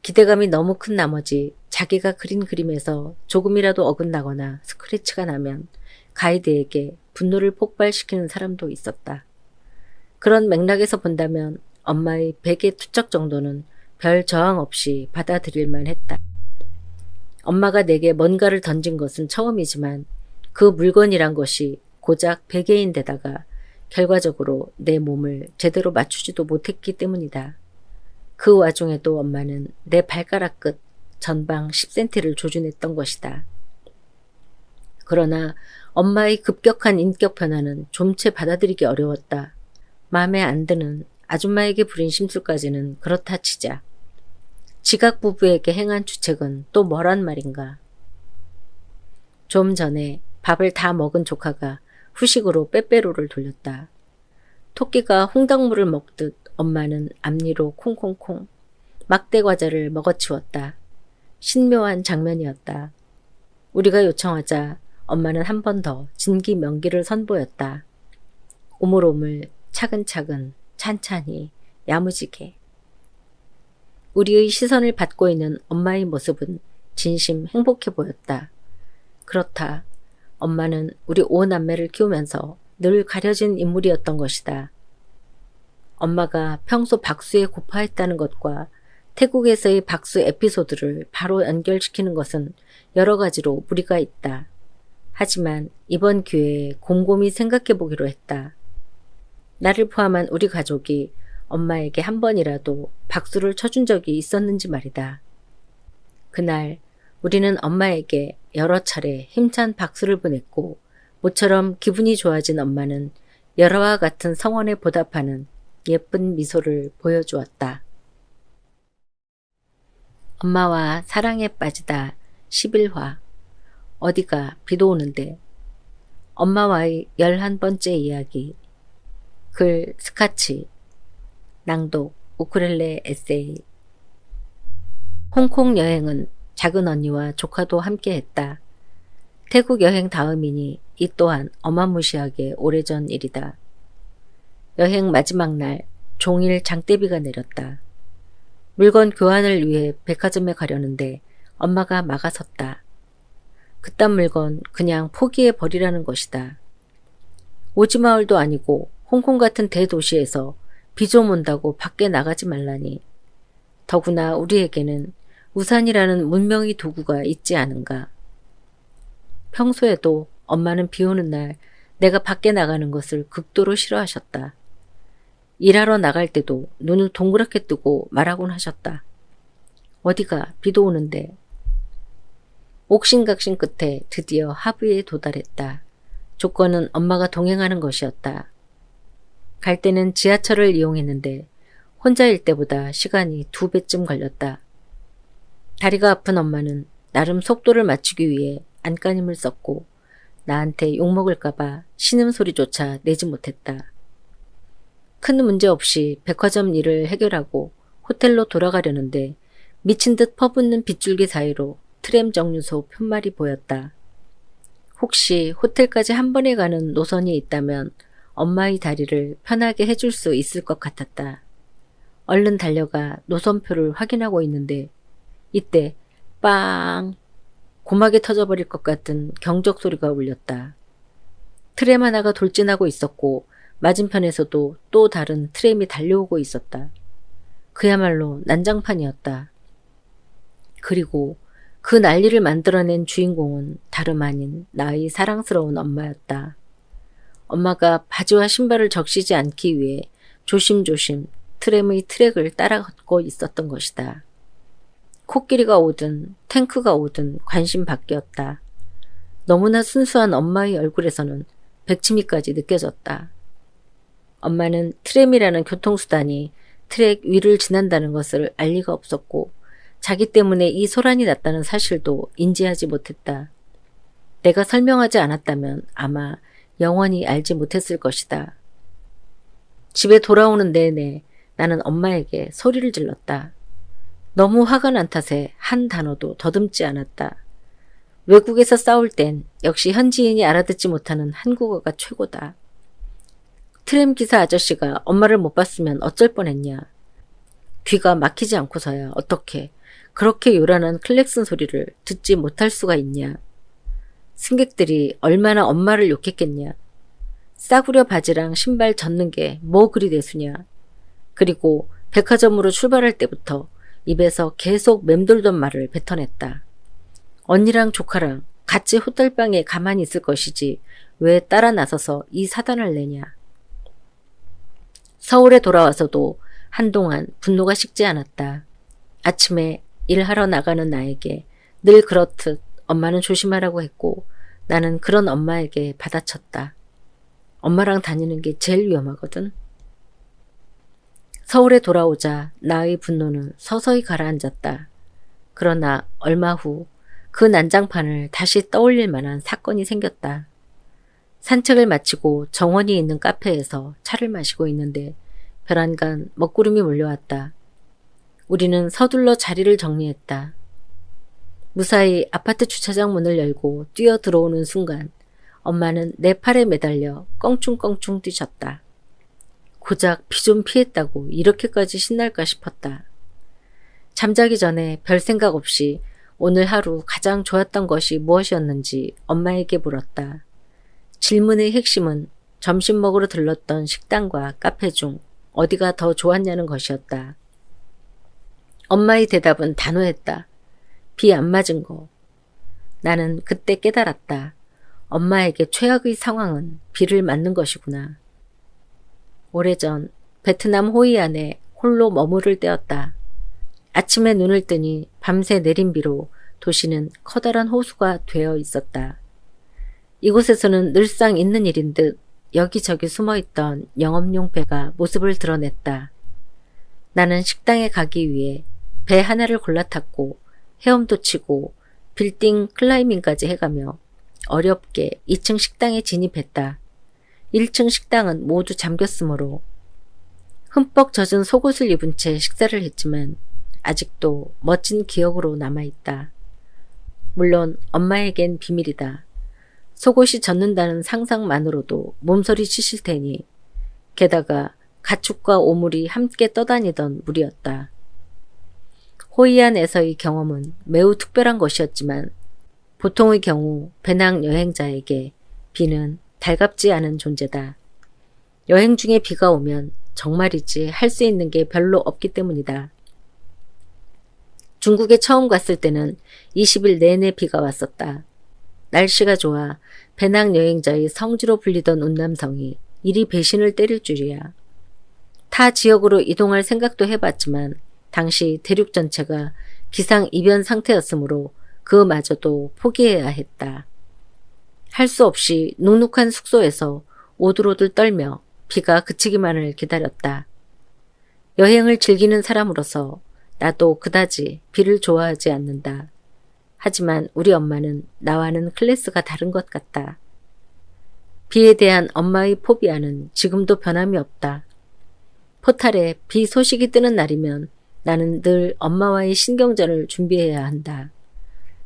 S1: 기대감이 너무 큰 나머지 자기가 그린 그림에서 조금이라도 어긋나거나 스크래치가 나면 가이드에게 분노를 폭발시키는 사람도 있었다. 그런 맥락에서 본다면 엄마의 베개 투척 정도는 별 저항 없이 받아들일만 했다. 엄마가 내게 뭔가를 던진 것은 처음이지만 그 물건이란 것이 고작 베개인데다가 결과적으로 내 몸을 제대로 맞추지도 못했기 때문이다. 그 와중에도 엄마는 내 발가락 끝 전방 10cm를 조준했던 것이다. 그러나 엄마의 급격한 인격 변화는 좀채 받아들이기 어려웠다. 마음에 안 드는 아줌마에게 부린 심술까지는 그렇다 치자. 지각 부부에게 행한 추책은 또 뭐란 말인가. 좀 전에 밥을 다 먹은 조카가 후식으로 빼빼로를 돌렸다. 토끼가 홍당무를 먹듯 엄마는 앞니로 콩콩콩 막대 과자를 먹어치웠다. 신묘한 장면이었다. 우리가 요청하자 엄마는 한 번 더 진기명기를 선보였다. 오물오물 차근차근 찬찬히 야무지게. 우리의 시선을 받고 있는 엄마의 모습은 진심 행복해 보였다. 그렇다. 엄마는 우리 오남매를 키우면서 늘 가려진 인물이었던 것이다. 엄마가 평소 박수에 고파했다는 것과 태국에서의 박수 에피소드를 바로 연결시키는 것은 여러 가지로 무리가 있다. 하지만 이번 기회에 곰곰이 생각해 보기로 했다. 나를 포함한 우리 가족이 엄마에게 한 번이라도 박수를 쳐준 적이 있었는지 말이다. 그날 우리는 엄마에게 여러 차례 힘찬 박수를 보냈고 모처럼 기분이 좋아진 엄마는 여러와 같은 성원에 보답하는 예쁜 미소를 보여주었다. 엄마와 사랑에 빠지다 11화. 어디가 비도 오는데. 엄마와의 11번째 이야기. 글 스카치. 낭독 우쿨렐레 에세이. 홍콩 여행은 작은 언니와 조카도 함께했다. 태국 여행 다음이니 이 또한 어마무시하게 오래전 일이다. 여행 마지막 날 종일 장대비가 내렸다. 물건 교환을 위해 백화점에 가려는데 엄마가 막아섰다. 그딴 물건 그냥 포기해 버리라는 것이다. 오지마을도 아니고 홍콩 같은 대도시에서 비 좀 온다고 밖에 나가지 말라니. 더구나 우리에게는 우산이라는 문명의 도구가 있지 않은가. 평소에도 엄마는 비 오는 날 내가 밖에 나가는 것을 극도로 싫어하셨다. 일하러 나갈 때도 눈을 동그랗게 뜨고 말하곤 하셨다. 어디가 비도 오는데. 옥신각신 끝에 드디어 합의에 도달했다. 조건은 엄마가 동행하는 것이었다. 갈 때는 지하철을 이용했는데 혼자일 때보다 시간이 2배쯤 걸렸다. 다리가 아픈 엄마는 나름 속도를 맞추기 위해 안간힘을 썼고 나한테 욕먹을까봐 신음소리조차 내지 못했다. 큰 문제 없이 백화점 일을 해결하고 호텔로 돌아가려는데 미친 듯 퍼붓는 빗줄기 사이로 트램 정류소 편말이 보였다. 혹시 호텔까지 한 번에 가는 노선이 있다면 엄마의 다리를 편하게 해줄 수 있을 것 같았다. 얼른 달려가 노선표를 확인하고 있는데 이때 빵! 고막이 터져버릴 것 같은 경적 소리가 울렸다. 트램 하나가 돌진하고 있었고 맞은편에서도 또 다른 트램이 달려오고 있었다. 그야말로 난장판이었다. 그리고 그 난리를 만들어낸 주인공은 다름 아닌 나의 사랑스러운 엄마였다. 엄마가 바지와 신발을 적시지 않기 위해 조심조심 트램의 트랙을 따라 걷고 있었던 것이다. 코끼리가 오든 탱크가 오든 관심 밖이었다. 너무나 순수한 엄마의 얼굴에서는 백치미까지 느껴졌다. 엄마는 트램이라는 교통수단이 트랙 위를 지난다는 것을 알 리가 없었고 자기 때문에 이 소란이 났다는 사실도 인지하지 못했다. 내가 설명하지 않았다면 아마 영원히 알지 못했을 것이다. 집에 돌아오는 내내 나는 엄마에게 소리를 질렀다. 너무 화가 난 탓에 한 단어도 더듬지 않았다. 외국에서 싸울 땐 역시 현지인이 알아듣지 못하는 한국어가 최고다. 트램 기사 아저씨가 엄마를 못 봤으면 어쩔 뻔했냐. 귀가 막히지 않고서야 어떻게 그렇게 요란한 클렉슨 소리를 듣지 못할 수가 있냐. 승객들이 얼마나 엄마를 욕했겠냐. 싸구려 바지랑 신발 젖는 게 뭐 그리 대수냐. 그리고 백화점으로 출발할 때부터 입에서 계속 맴돌던 말을 뱉어냈다. 언니랑 조카랑 같이 호텔방에 가만히 있을 것이지 왜 따라 나서서 이 사단을 내냐. 서울에 돌아와서도 한동안 분노가 식지 않았다. 아침에 일하러 나가는 나에게 늘 그렇듯 엄마는 조심하라고 했고 나는 그런 엄마에게 받아쳤다. 엄마랑 다니는 게 제일 위험하거든. 서울에 돌아오자 나의 분노는 서서히 가라앉았다. 그러나 얼마 후 그 난장판을 다시 떠올릴 만한 사건이 생겼다. 산책을 마치고 정원이 있는 카페에서 차를 마시고 있는데 벼란간 먹구름이 몰려왔다. 우리는 서둘러 자리를 정리했다. 무사히 아파트 주차장 문을 열고 뛰어 들어오는 순간 엄마는 내 팔에 매달려 껑충껑충 뛰셨다. 고작 비 좀 피했다고 이렇게까지 신날까 싶었다. 잠자기 전에 별 생각 없이 오늘 하루 가장 좋았던 것이 무엇이었는지 엄마에게 물었다. 질문의 핵심은 점심 먹으러 들렀던 식당과 카페 중 어디가 더 좋았냐는 것이었다. 엄마의 대답은 단호했다. 비 안 맞은 거. 나는 그때 깨달았다. 엄마에게 최악의 상황은 비를 맞는 것이구나. 오래전 베트남 호이안에 홀로 머무를 때였다. 아침에 눈을 뜨니 밤새 내린 비로 도시는 커다란 호수가 되어 있었다. 이곳에서는 늘상 있는 일인 듯 여기저기 숨어있던 영업용 배가 모습을 드러냈다. 나는 식당에 가기 위해 배 하나를 골라 탔고 헤엄도 치고 빌딩 클라이밍까지 해가며 어렵게 2층 식당에 진입했다. 1층 식당은 모두 잠겼으므로 흠뻑 젖은 속옷을 입은 채 식사를 했지만 아직도 멋진 기억으로 남아있다. 물론 엄마에겐 비밀이다. 속옷이 젖는다는 상상만으로도 몸서리 치실 테니 게다가 가축과 오물이 함께 떠다니던 물이었다. 호이안에서의 경험은 매우 특별한 것이었지만 보통의 경우 배낭 여행자에게 비는 달갑지 않은 존재다. 여행 중에 비가 오면 정말이지 할 수 있는 게 별로 없기 때문이다. 중국에 처음 갔을 때는 20일 내내 비가 왔었다. 날씨가 좋아 배낭 여행자의 성지로 불리던 운남성이 이리 배신을 때릴 줄이야. 타 지역으로 이동할 생각도 해봤지만 당시 대륙 전체가 기상이변 상태였으므로 그마저도 포기해야 했다. 할 수 없이 눅눅한 숙소에서 오들오들 떨며 비가 그치기만을 기다렸다. 여행을 즐기는 사람으로서 나도 그다지 비를 좋아하지 않는다. 하지만 우리 엄마는 나와는 클래스가 다른 것 같다. 비에 대한 엄마의 포비아는 지금도 변함이 없다. 포탈에 비 소식이 뜨는 날이면 나는 늘 엄마와의 신경전을 준비해야 한다.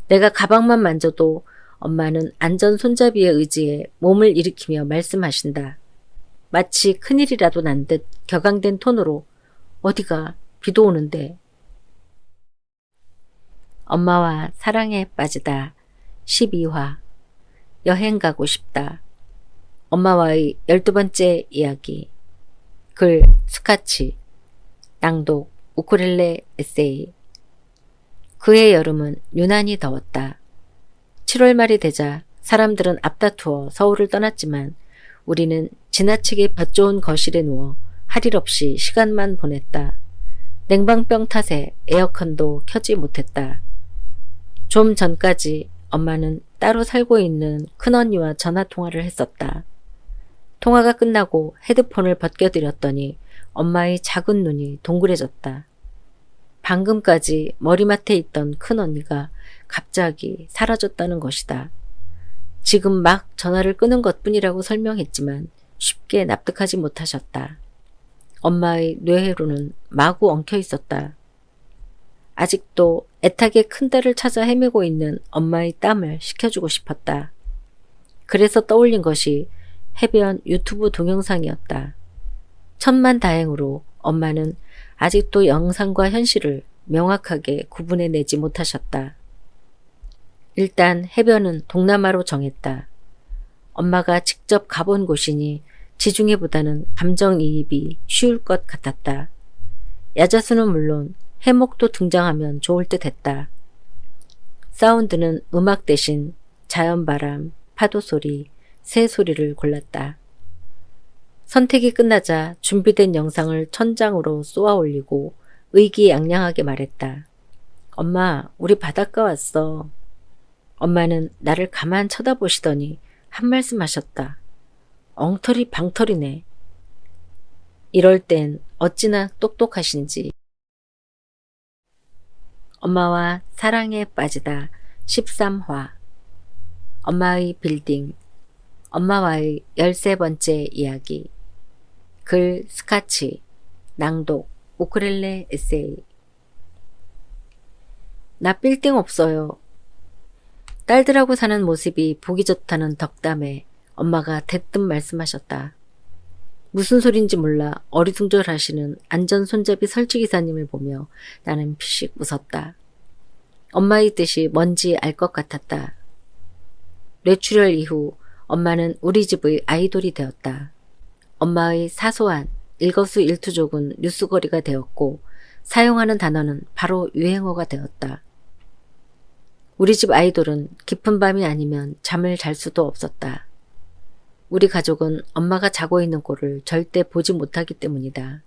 S1: 내가 가방만 만져도 엄마는 안전 손잡이에 의지해 몸을 일으키며 말씀하신다. 마치 큰일이라도 난 듯 격앙된 톤으로 어디가 비도 오는데. 엄마와 사랑에 빠지다 12화 여행 가고 싶다. 엄마와의 12번째 이야기. 글 스카치. 낭독 우쿨렐레 에세이. 그해 여름은 유난히 더웠다. 7월 말이 되자 사람들은 앞다투어 서울을 떠났지만 우리는 지나치게 볕 좋은 거실에 누워 할 일 없이 시간만 보냈다. 냉방병 탓에 에어컨도 켜지 못했다. 좀 전까지 엄마는 따로 살고 있는 큰언니와 전화통화를 했었다. 통화가 끝나고 헤드폰을 벗겨드렸더니 엄마의 작은 눈이 동그래졌다. 방금까지 머리맡에 있던 큰언니가 갑자기 사라졌다는 것이다. 지금 막 전화를 끄는 것뿐이라고 설명했지만 쉽게 납득하지 못하셨다. 엄마의 뇌회로는 마구 엉켜 있었다. 아직도 애타게 큰딸을 찾아 헤매고 있는 엄마의 땀을 식혀주고 싶었다. 그래서 떠올린 것이 해변 유튜브 동영상이었다. 천만다행으로 엄마는 아직도 영상과 현실을 명확하게 구분해내지 못하셨다. 일단 해변은 동남아로 정했다. 엄마가 직접 가본 곳이니 지중해보다는 감정이입이 쉬울 것 같았다. 야자수는 물론 해목도 등장하면 좋을 듯 했다. 사운드는 음악 대신 자연바람, 파도소리, 새소리를 골랐다. 선택이 끝나자 준비된 영상을 천장으로 쏘아 올리고 의기양양하게 말했다. 엄마, 우리 바닷가 왔어. 엄마는 나를 가만 쳐다보시더니 한 말씀 하셨다. 엉터리 방터리네. 이럴 땐 어찌나 똑똑하신지. 엄마와 사랑에 빠지다 13화. 엄마의 빌딩. 엄마와의 13번째 이야기. 글 스카치. 낭독 우쿨렐레 에세이. 나 빌딩 없어요. 딸들하고 사는 모습이 보기 좋다는 덕담에 엄마가 대뜸 말씀하셨다. 무슨 소린지 몰라 어리둥절하시는 안전손잡이 설치기사님을 보며 나는 피식 웃었다. 엄마의 뜻이 뭔지 알 것 같았다. 뇌출혈 이후 엄마는 우리 집의 아이돌이 되었다. 엄마의 사소한 일거수일투족은 뉴스거리가 되었고 사용하는 단어는 바로 유행어가 되었다. 우리 집 아이돌은 깊은 밤이 아니면 잠을 잘 수도 없었다. 우리 가족은 엄마가 자고 있는 꼴을 절대 보지 못하기 때문이다.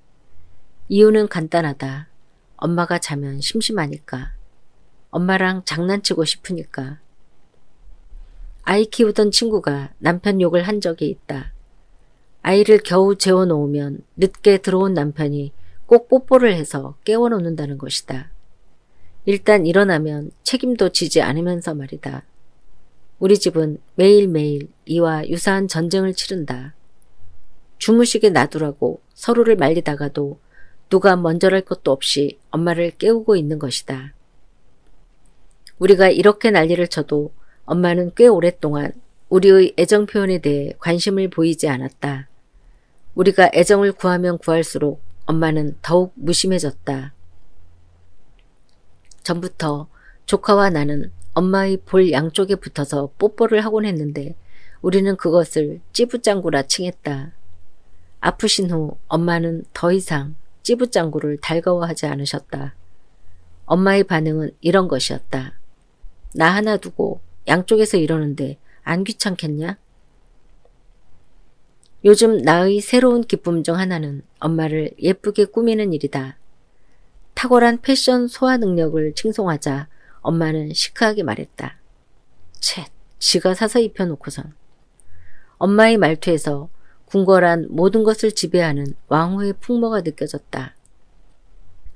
S1: 이유는 간단하다. 엄마가 자면 심심하니까. 엄마랑 장난치고 싶으니까. 아이 키우던 친구가 남편 욕을 한 적이 있다. 아이를 겨우 재워놓으면 늦게 들어온 남편이 꼭 뽀뽀를 해서 깨워놓는다는 것이다. 일단 일어나면 책임도 지지 않으면서 말이다. 우리 집은 매일매일 이와 유사한 전쟁을 치른다. 주무시게 놔두라고 서로를 말리다가도 누가 먼저랄 것도 없이 엄마를 깨우고 있는 것이다. 우리가 이렇게 난리를 쳐도 엄마는 꽤 오랫동안 우리의 애정 표현에 대해 관심을 보이지 않았다. 우리가 애정을 구하면 구할수록 엄마는 더욱 무심해졌다. 전부터 조카와 나는 엄마의 볼 양쪽에 붙어서 뽀뽀를 하곤 했는데 우리는 그것을 찌부짱구라 칭했다. 아프신 후 엄마는 더 이상 찌부짱구를 달가워하지 않으셨다. 엄마의 반응은 이런 것이었다. 나 하나 두고 양쪽에서 이러는데 안 귀찮겠냐? 요즘 나의 새로운 기쁨 중 하나는 엄마를 예쁘게 꾸미는 일이다. 탁월한 패션 소화 능력을 칭송하자 엄마는 시크하게 말했다. 쳇, 지가 사서 입혀놓고선. 엄마의 말투에서 궁궐한 모든 것을 지배하는 왕후의 풍모가 느껴졌다.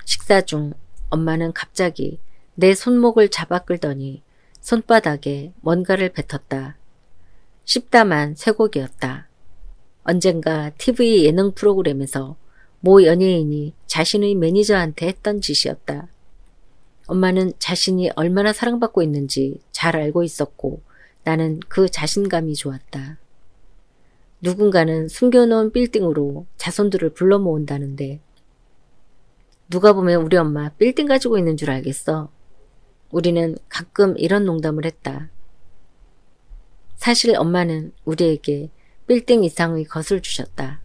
S1: 식사 중 엄마는 갑자기 내 손목을 잡아 끌더니 손바닥에 뭔가를 뱉었다. 씹다만 쇠고기였다. 언젠가 TV 예능 프로그램에서 모 연예인이 자신의 매니저한테 했던 짓이었다. 엄마는 자신이 얼마나 사랑받고 있는지 잘 알고 있었고 나는 그 자신감이 좋았다. 누군가는 숨겨놓은 빌딩으로 자손들을 불러 모은다는데 누가 보면 우리 엄마 빌딩 가지고 있는 줄 알겠어. 우리는 가끔 이런 농담을 했다. 사실 엄마는 우리에게 빌딩 이상의 것을 주셨다.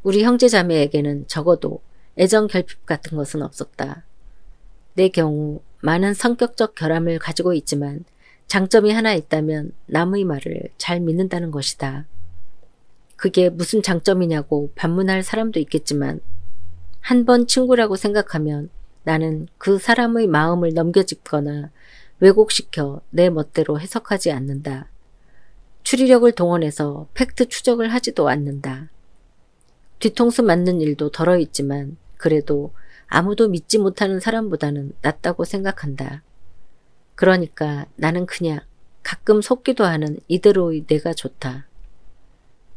S1: 우리 형제자매에게는 적어도 애정 결핍 같은 것은 없었다. 내 경우 많은 성격적 결함을 가지고 있지만 장점이 하나 있다면 남의 말을 잘 믿는다는 것이다. 그게 무슨 장점이냐고 반문할 사람도 있겠지만 한 번 친구라고 생각하면 나는 그 사람의 마음을 넘겨짚거나 왜곡시켜 내 멋대로 해석하지 않는다. 추리력을 동원해서 팩트 추적을 하지도 않는다. 뒤통수 맞는 일도 덜어 있지만 그래도 아무도 믿지 못하는 사람보다는 낫다고 생각한다. 그러니까 나는 그냥 가끔 속기도 하는 이대로의 내가 좋다.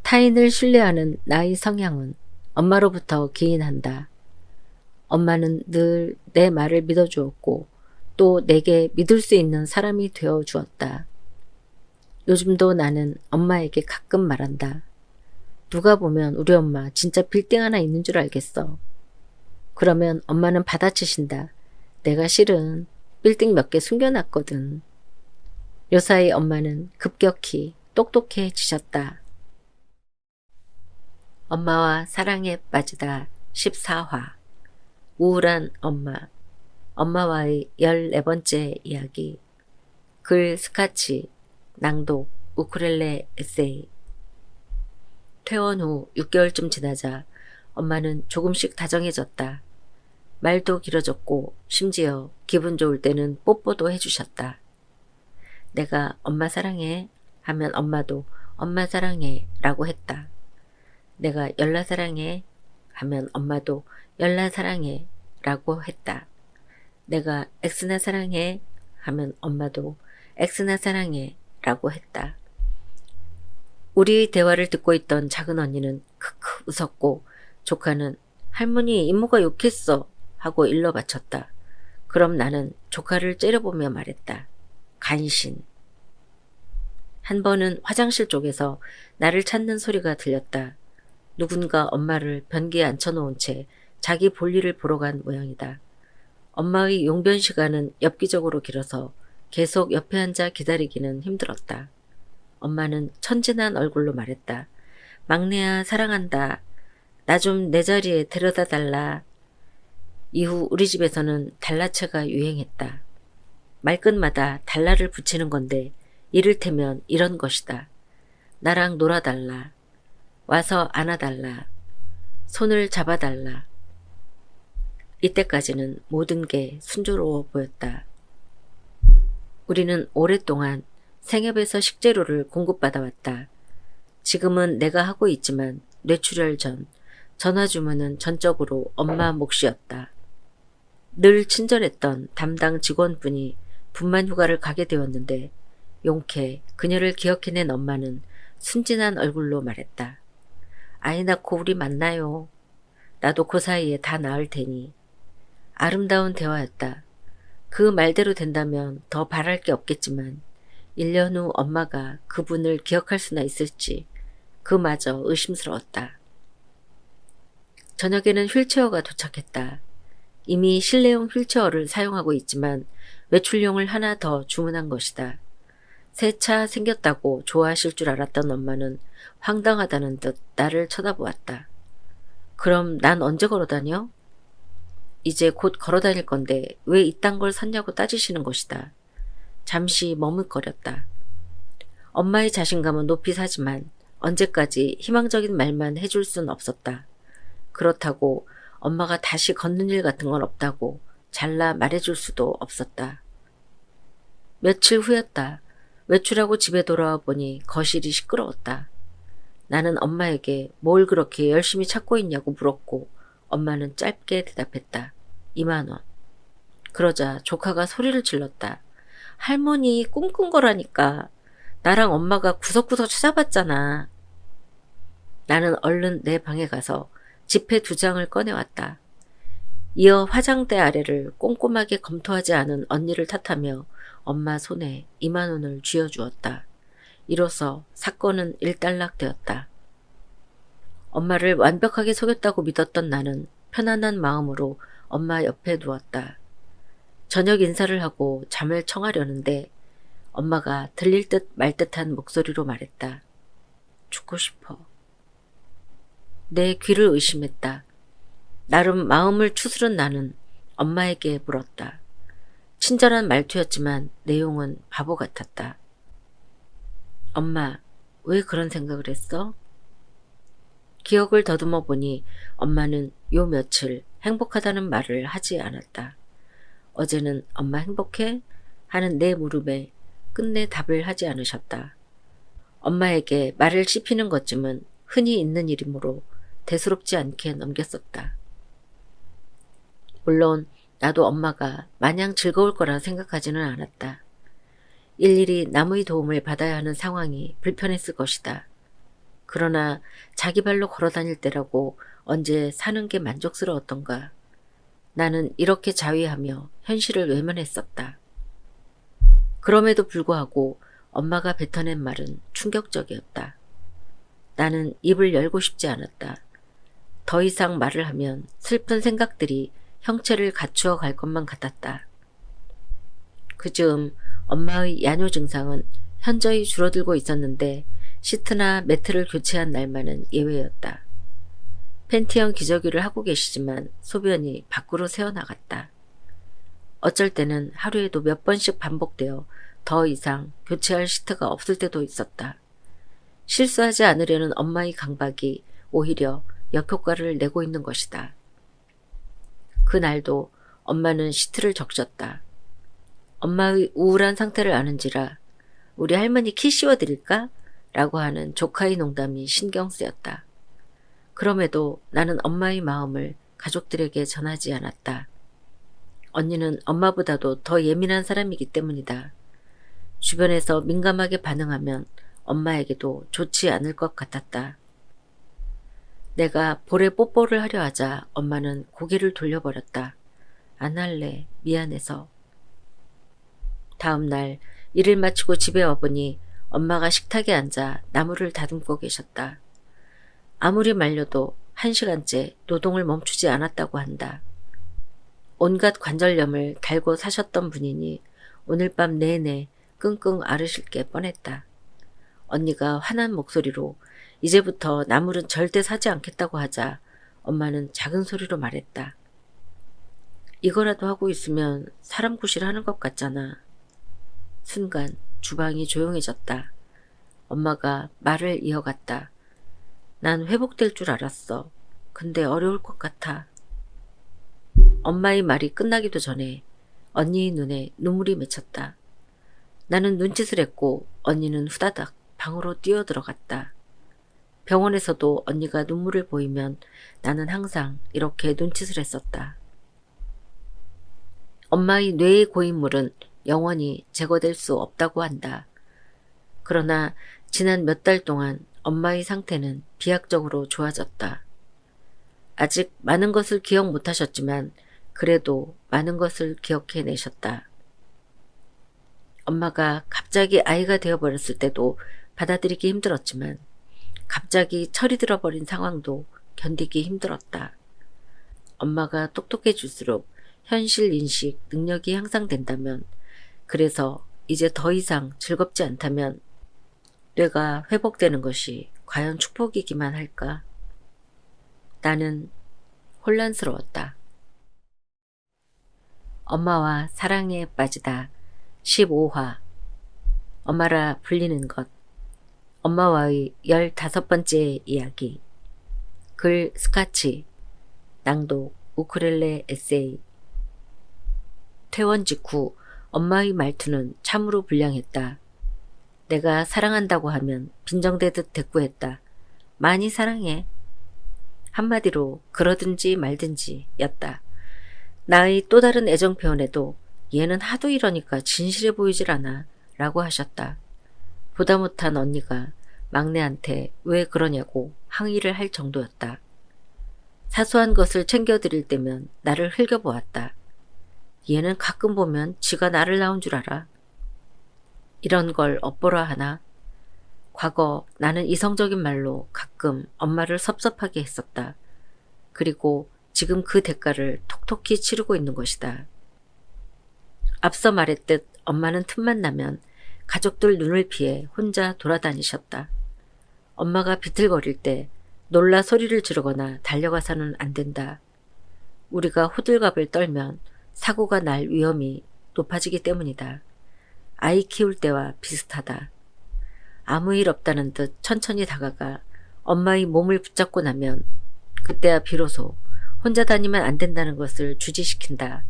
S1: 타인을 신뢰하는 나의 성향은 엄마로부터 기인한다. 엄마는 늘 내 말을 믿어주었고 또 내게 믿을 수 있는 사람이 되어 주었다. 요즘도 나는 엄마에게 가끔 말한다. 누가 보면 우리 엄마 진짜 빌딩 하나 있는 줄 알겠어. 그러면 엄마는 받아치신다. 내가 실은 빌딩 몇 개 숨겨놨거든. 요사이 엄마는 급격히 똑똑해지셨다. 엄마와 사랑에 빠지다 14화 우울한 엄마 엄마와의 14번째 이야기 글 스카치 낭독 우쿨렐레 에세이 퇴원 후 6개월쯤 지나자 엄마는 조금씩 다정해졌다. 말도 길어졌고 심지어 기분 좋을 때는 뽀뽀도 해주셨다. 내가 엄마 사랑해 하면 엄마도 엄마 사랑해 라고 했다. 내가 열나 사랑해 하면 엄마도 열나 사랑해 라고 했다. 내가 엑스나 사랑해 하면 엄마도 엑스나 사랑해 라고 했다. 우리의 대화를 듣고 있던 작은 언니는 크크 웃었고 조카는 할머니 이모가 욕했어 하고 일러 바쳤다. 그럼 나는 조카를 째려보며 말했다. 간신. 한 번은 화장실 쪽에서 나를 찾는 소리가 들렸다. 누군가 엄마를 변기에 앉혀놓은 채 자기 볼일을 보러 간 모양이다. 엄마의 용변 시간은 엽기적으로 길어서 계속 옆에 앉아 기다리기는 힘들었다. 엄마는 천진한 얼굴로 말했다. 막내야 사랑한다. 나 좀 내 자리에 데려다 달라. 이후 우리 집에서는 달라채가 유행했다. 말끝마다 달라를 붙이는 건데 이를테면 이런 것이다. 나랑 놀아달라. 와서 안아달라. 손을 잡아달라. 이때까지는 모든 게 순조로워 보였다. 우리는 오랫동안 생협에서 식재료를 공급받아 왔다. 지금은 내가 하고 있지만 뇌출혈 전 전화 주문은 전적으로 엄마 몫이었다. 늘 친절했던 담당 직원분이 분만 휴가를 가게 되었는데 용케 그녀를 기억해낸 엄마는 순진한 얼굴로 말했다. 아이 낳고 우리 만나요. 나도 그 사이에 다 나을 테니. 아름다운 대화였다. 그 말대로 된다면 더 바랄 게 없겠지만 1년 후 엄마가 그분을 기억할 수나 있을지 그마저 의심스러웠다. 저녁에는 휠체어가 도착했다. 이미 실내용 휠체어를 사용하고 있지만 외출용을 하나 더 주문한 것이다. 새 차 생겼다고 좋아하실 줄 알았던 엄마는 황당하다는 듯 나를 쳐다보았다. 그럼 난 언제 걸어다녀? 이제 곧 걸어다닐 건데 왜 이딴 걸 샀냐고 따지시는 것이다. 잠시 머뭇거렸다. 엄마의 자신감은 높이 사지만 언제까지 희망적인 말만 해줄 순 없었다. 그렇다고 엄마가 다시 걷는 일 같은 건 없다고 잘라 말해줄 수도 없었다. 며칠 후였다. 외출하고 집에 돌아와 보니 거실이 시끄러웠다. 나는 엄마에게 뭘 그렇게 열심히 찾고 있냐고 물었고 엄마는 짧게 대답했다. 2만 원. 그러자 조카가 소리를 질렀다. 할머니 꿈꾼 거라니까. 나랑 엄마가 구석구석 찾아봤잖아. 나는 얼른 내 방에 가서 지폐 2장을 꺼내왔다. 이어 화장대 아래를 꼼꼼하게 검토하지 않은 언니를 탓하며 엄마 손에 2만 원을 쥐어주었다. 이로써 사건은 일단락되었다. 엄마를 완벽하게 속였다고 믿었던 나는 편안한 마음으로 엄마 옆에 누웠다. 저녁 인사를 하고 잠을 청하려는데 엄마가 들릴 듯 말 듯한 목소리로 말했다. 죽고 싶어. 내 귀를 의심했다. 나름 마음을 추스른 나는 엄마에게 물었다. 친절한 말투였지만 내용은 바보 같았다. 엄마, 왜 그런 생각을 했어? 기억을 더듬어 보니 엄마는 요 며칠 행복하다는 말을 하지 않았다. 어제는 엄마 행복해? 하는 내 물음에 끝내 답을 하지 않으셨다. 엄마에게 말을 씹히는 것쯤은 흔히 있는 일이므로 대수롭지 않게 넘겼었다. 물론 나도 엄마가 마냥 즐거울 거라 생각하지는 않았다. 일일이 남의 도움을 받아야 하는 상황이 불편했을 것이다. 그러나 자기 발로 걸어 다닐 때라고 언제 사는 게 만족스러웠던가. 나는 이렇게 자위하며 현실을 외면했었다. 그럼에도 불구하고 엄마가 뱉어낸 말은 충격적이었다. 나는 입을 열고 싶지 않았다. 더 이상 말을 하면 슬픈 생각들이 형체를 갖추어 갈 것만 같았다. 그즈음 엄마의 야뇨 증상은 현저히 줄어들고 있었는데 시트나 매트를 교체한 날만은 예외였다. 팬티형 기저귀를 하고 계시지만 소변이 밖으로 새어나갔다. 어쩔 때는 하루에도 몇 번씩 반복되어 더 이상 교체할 시트가 없을 때도 있었다. 실수하지 않으려는 엄마의 강박이 오히려 역효과를 내고 있는 것이다. 그날도 엄마는 시트를 적셨다. 엄마의 우울한 상태를 아는지라 우리 할머니 키 씌워드릴까? 라고 하는 조카의 농담이 신경 쓰였다. 그럼에도 나는 엄마의 마음을 가족들에게 전하지 않았다. 언니는 엄마보다도 더 예민한 사람이기 때문이다. 주변에서 민감하게 반응하면 엄마에게도 좋지 않을 것 같았다. 내가 볼에 뽀뽀를 하려 하자 엄마는 고개를 돌려버렸다. 안 할래. 미안해서. 다음 날 일을 마치고 집에 와보니 엄마가 식탁에 앉아 나무를 다듬고 계셨다. 아무리 말려도 1시간째 노동을 멈추지 않았다고 한다. 온갖 관절염을 달고 사셨던 분이니 오늘 밤 내내 끙끙 앓으실 게 뻔했다. 언니가 화난 목소리로 이제부터 나물은 절대 사지 않겠다고 하자 엄마는 작은 소리로 말했다. 이거라도 하고 있으면 사람 구실하는 것 같잖아. 순간 주방이 조용해졌다. 엄마가 말을 이어갔다. 난 회복될 줄 알았어. 근데 어려울 것 같아. 엄마의 말이 끝나기도 전에 언니의 눈에 눈물이 맺혔다. 나는 눈짓을 했고 언니는 후다닥 방으로 뛰어들어갔다. 병원에서도 언니가 눈물을 보이면 나는 항상 이렇게 눈짓을 했었다. 엄마의 뇌의 고인물은 영원히 제거될 수 없다고 한다. 그러나 지난 몇 달 동안 엄마의 상태는 비약적으로 좋아졌다. 아직 많은 것을 기억 못하셨지만 그래도 많은 것을 기억해내셨다. 엄마가 갑자기 아이가 되어버렸을 때도 받아들이기 힘들었지만 갑자기 철이 들어버린 상황도 견디기 힘들었다. 엄마가 똑똑해질수록 현실 인식 능력이 향상된다면, 그래서 이제 더 이상 즐겁지 않다면 뇌가 회복되는 것이 과연 축복이기만 할까? 나는 혼란스러웠다. 엄마와 사랑에 빠지다 15화. 엄마라 불리는 것. 엄마와의 15번째 이야기. 글 스카치. 낭독 우쿨렐레 에세이. 퇴원 직후 엄마의 말투는 참으로 불량했다. 내가 사랑한다고 하면 빈정대듯 대꾸했다. 많이 사랑해. 한마디로 그러든지 말든지 였다. 나의 또 다른 애정 표현에도 얘는 하도 이러니까 진실해 보이질 않아 라고 하셨다. 보다 못한 언니가 막내한테 왜 그러냐고 항의를 할 정도였다. 사소한 것을 챙겨드릴 때면 나를 흘겨보았다. 얘는 가끔 보면 지가 나를 낳은 줄 알아. 이런 걸 업보라 하나? 과거 나는 이성적인 말로 가끔 엄마를 섭섭하게 했었다. 그리고 지금 그 대가를 톡톡히 치르고 있는 것이다. 앞서 말했듯 엄마는 틈만 나면 가족들 눈을 피해 혼자 돌아다니셨다. 엄마가 비틀거릴 때 놀라 소리를 지르거나 달려가서는 안 된다. 우리가 호들갑을 떨면 사고가 날 위험이 높아지기 때문이다. 아이 키울 때와 비슷하다. 아무 일 없다는 듯 천천히 다가가 엄마의 몸을 붙잡고 나면 그때야 비로소 혼자 다니면 안 된다는 것을 주지시킨다.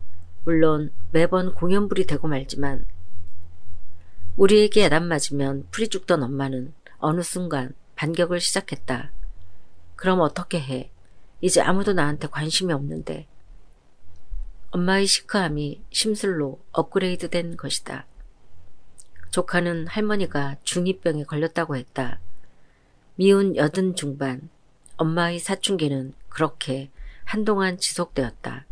S1: 물론 매번 공연불이 되고 말지만 우리에게 야단 맞으면 풀이 죽던 엄마는 어느 순간 반격을 시작했다. 그럼 어떻게 해? 이제 아무도 나한테 관심이 없는데. 엄마의 시크함이 심술로 업그레이드된 것이다. 조카는 할머니가 중2병에 걸렸다고 했다. 미운 80 중반, 엄마의 사춘기는 그렇게 한동안 지속되었다.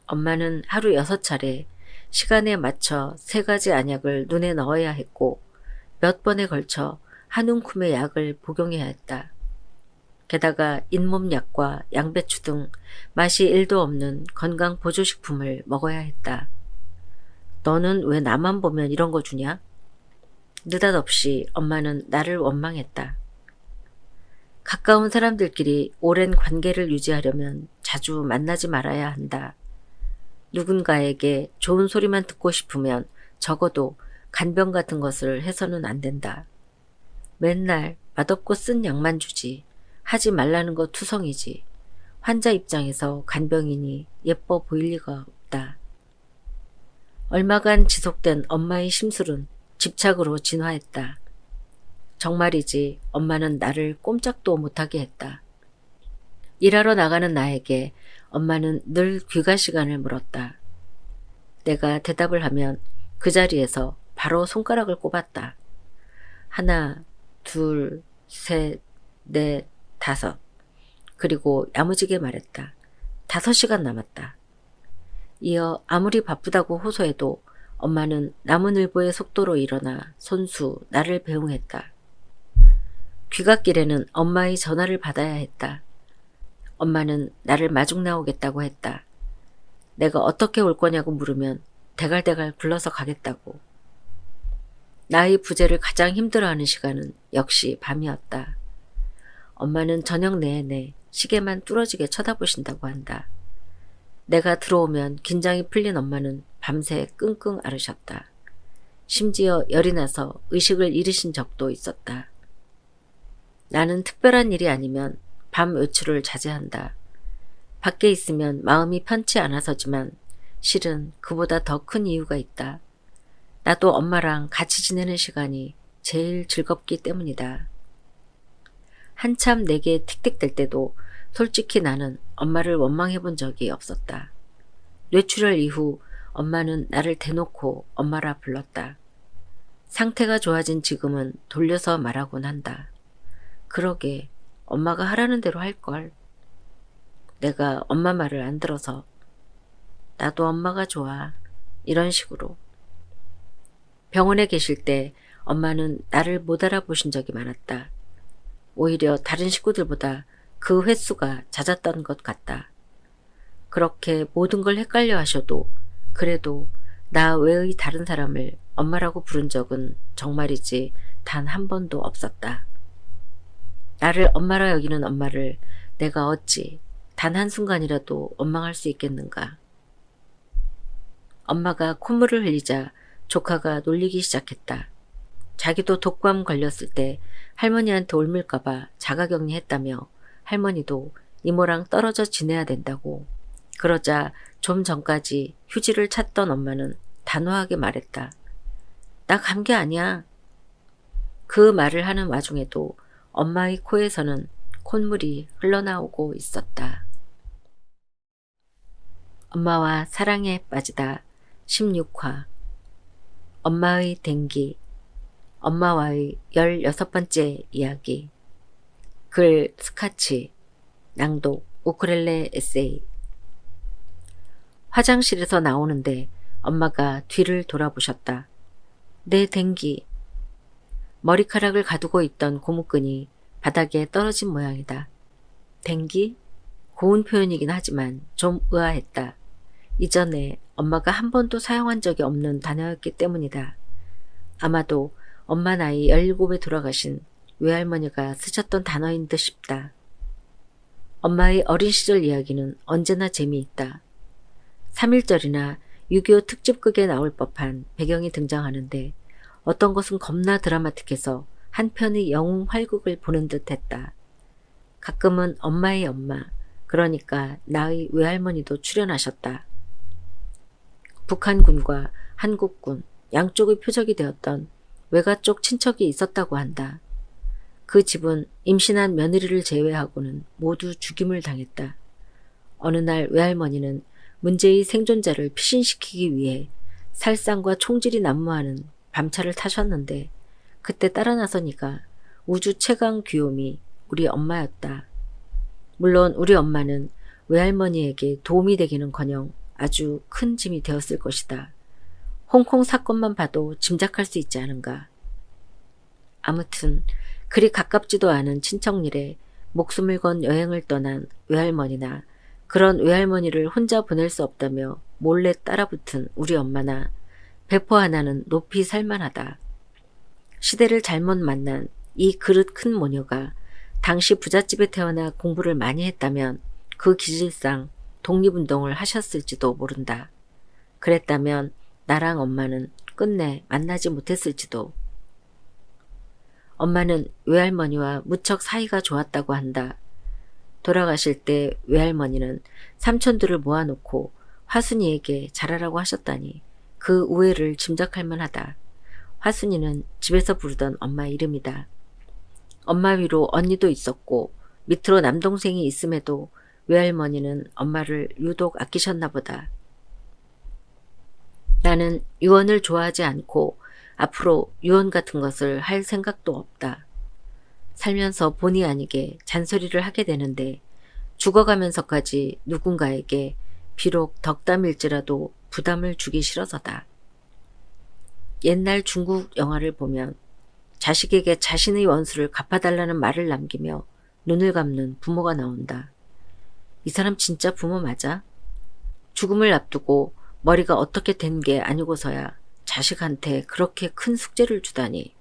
S1: 엄마는 하루 6차례 시간에 맞춰 3가지 안약을 눈에 넣어야 했고 몇 번에 걸쳐 한 움큼의 약을 복용해야 했다. 게다가 잇몸약과 양배추 등 맛이 1도 없는 건강 보조식품을 먹어야 했다. 너는 왜 나만 보면 이런 거 주냐? 느닷없이 엄마는 나를 원망했다. 가까운 사람들끼리 오랜 관계를 유지하려면 자주 만나지 말아야 한다. 누군가에게 좋은 소리만 듣고 싶으면 적어도 간병 같은 것을 해서는 안 된다. 맨날 맛없고 쓴 약만 주지. 하지 말라는 거 투성이지. 환자 입장에서 간병이니 예뻐 보일 리가 없다. 얼마간 지속된 엄마의 심술은 집착으로 진화했다. 정말이지 엄마는 나를 꼼짝도 못하게 했다. 일하러 나가는 나에게 엄마는 늘 귀가 시간을 물었다. 내가 대답을 하면 그 자리에서 바로 손가락을 꼽았다. 1, 2, 3, 4, 5. 그리고 야무지게 말했다. 5시간 남았다. 이어 아무리 바쁘다고 호소해도 엄마는 나무늘보의 속도로 일어나 손수 나를 배웅했다. 귀갓길에는 엄마의 전화를 받아야 했다. 엄마는 나를 마중 나오겠다고 했다. 내가 어떻게 올 거냐고 물으면 대갈대갈 굴러서 가겠다고. 나의 부재를 가장 힘들어하는 시간은 역시 밤이었다. 엄마는 저녁 내내 시계만 뚫어지게 쳐다보신다고 한다. 내가 들어오면 긴장이 풀린 엄마는 밤새 끙끙 앓으셨다. 심지어 열이 나서 의식을 잃으신 적도 있었다. 나는 특별한 일이 아니면 밤 외출을 자제한다. 밖에 있으면 마음이 편치 않아서지만 실은 그보다 더 큰 이유가 있다. 나도 엄마랑 같이 지내는 시간이 제일 즐겁기 때문이다. 한참 내게 틱틱댈 때도 솔직히 나는 엄마를 원망해 본 적이 없었다. 뇌출혈 이후 엄마는 나를 대놓고 엄마라 불렀다. 상태가 좋아진 지금은 돌려서 말하곤 한다. 그러게 엄마가 하라는 대로 할걸. 내가 엄마 말을 안 들어서. 나도 엄마가 좋아. 이런 식으로. 병원에 계실 때 엄마는 나를 못 알아보신 적이 많았다. 오히려 다른 식구들보다 그 횟수가 잦았던 것 같다. 그렇게 모든 걸 헷갈려 하셔도 그래도 나 외의 다른 사람을 엄마라고 부른 적은 정말이지 단 한 번도 없었다. 나를 엄마라 여기는 엄마를 내가 어찌 단 한순간이라도 원망할 수 있겠는가. 엄마가 콧물을 흘리자 조카가 놀리기 시작했다. 자기도 독감 걸렸을 때 할머니한테 옮을까봐 자가격리했다며 할머니도 이모랑 떨어져 지내야 된다고. 그러자 좀 전까지 휴지를 찾던 엄마는 단호하게 말했다. 나 감기 아니야. 그 말을 하는 와중에도 엄마의 코에서는 콧물이 흘러나오고 있었다. 엄마와 사랑에 빠지다 16화. 엄마의 댕기. 엄마와의 16번째 이야기. 글 스카치. 낭독 우쿨렐레 에세이. 화장실에서 나오는데 엄마가 뒤를 돌아보셨다. 내 댕기. 머리카락을 가두고 있던 고무끈이 바닥에 떨어진 모양이다. 댕기? 고운 표현이긴 하지만 좀 의아했다. 이전에 엄마가 한 번도 사용한 적이 없는 단어였기 때문이다. 아마도 엄마 나이 17에 돌아가신 외할머니가 쓰셨던 단어인 듯 싶다. 엄마의 어린 시절 이야기는 언제나 재미있다. 3.1절이나 6.25 특집극에 나올 법한 배경이 등장하는데 어떤 것은 겁나 드라마틱해서 한편의 영웅 활극을 보는 듯 했다. 가끔은 엄마의 엄마, 그러니까 나의 외할머니도 출연하셨다. 북한군과 한국군 양쪽의 표적이 되었던 외가 쪽 친척이 있었다고 한다. 그 집은 임신한 며느리를 제외하고는 모두 죽임을 당했다. 어느 날 외할머니는 문제의 생존자를 피신시키기 위해 살상과 총질이 난무하는 밤차를 타셨는데 그때 따라 나서니까 우주 최강 귀요미 우리 엄마였다. 물론 우리 엄마는 외할머니에게 도움이 되기는커녕 아주 큰 짐이 되었을 것이다. 홍콩 사건만 봐도 짐작할 수 있지 않은가. 아무튼 그리 가깝지도 않은 친척일에 목숨을 건 여행을 떠난 외할머니나 그런 외할머니를 혼자 보낼 수 없다며 몰래 따라붙은 우리 엄마나 배포 하나는 높이 살만하다. 시대를 잘못 만난 이 그릇 큰 모녀가 당시 부잣집에 태어나 공부를 많이 했다면 그 기질상 독립운동을 하셨을지도 모른다. 그랬다면 나랑 엄마는 끝내 만나지 못했을지도. 엄마는 외할머니와 무척 사이가 좋았다고 한다. 돌아가실 때 외할머니는 삼촌들을 모아놓고 화순이에게 잘하라고 하셨다니 그 우애를 짐작할 만하다. 화순이는 집에서 부르던 엄마 이름이다. 엄마 위로 언니도 있었고 밑으로 남동생이 있음에도 외할머니는 엄마를 유독 아끼셨나 보다. 나는 유언을 좋아하지 않고 앞으로 유언 같은 것을 할 생각도 없다. 살면서 본의 아니게 잔소리를 하게 되는데 죽어가면서까지 누군가에게 비록 덕담일지라도 부담을 주기 싫어서다. 옛날 중국 영화를 보면 자식에게 자신의 원수를 갚아달라는 말을 남기며 눈을 감는 부모가 나온다. 이 사람 진짜 부모 맞아? 죽음을 앞두고 머리가 어떻게 된 게 아니고서야 자식한테 그렇게 큰 숙제를 주다니.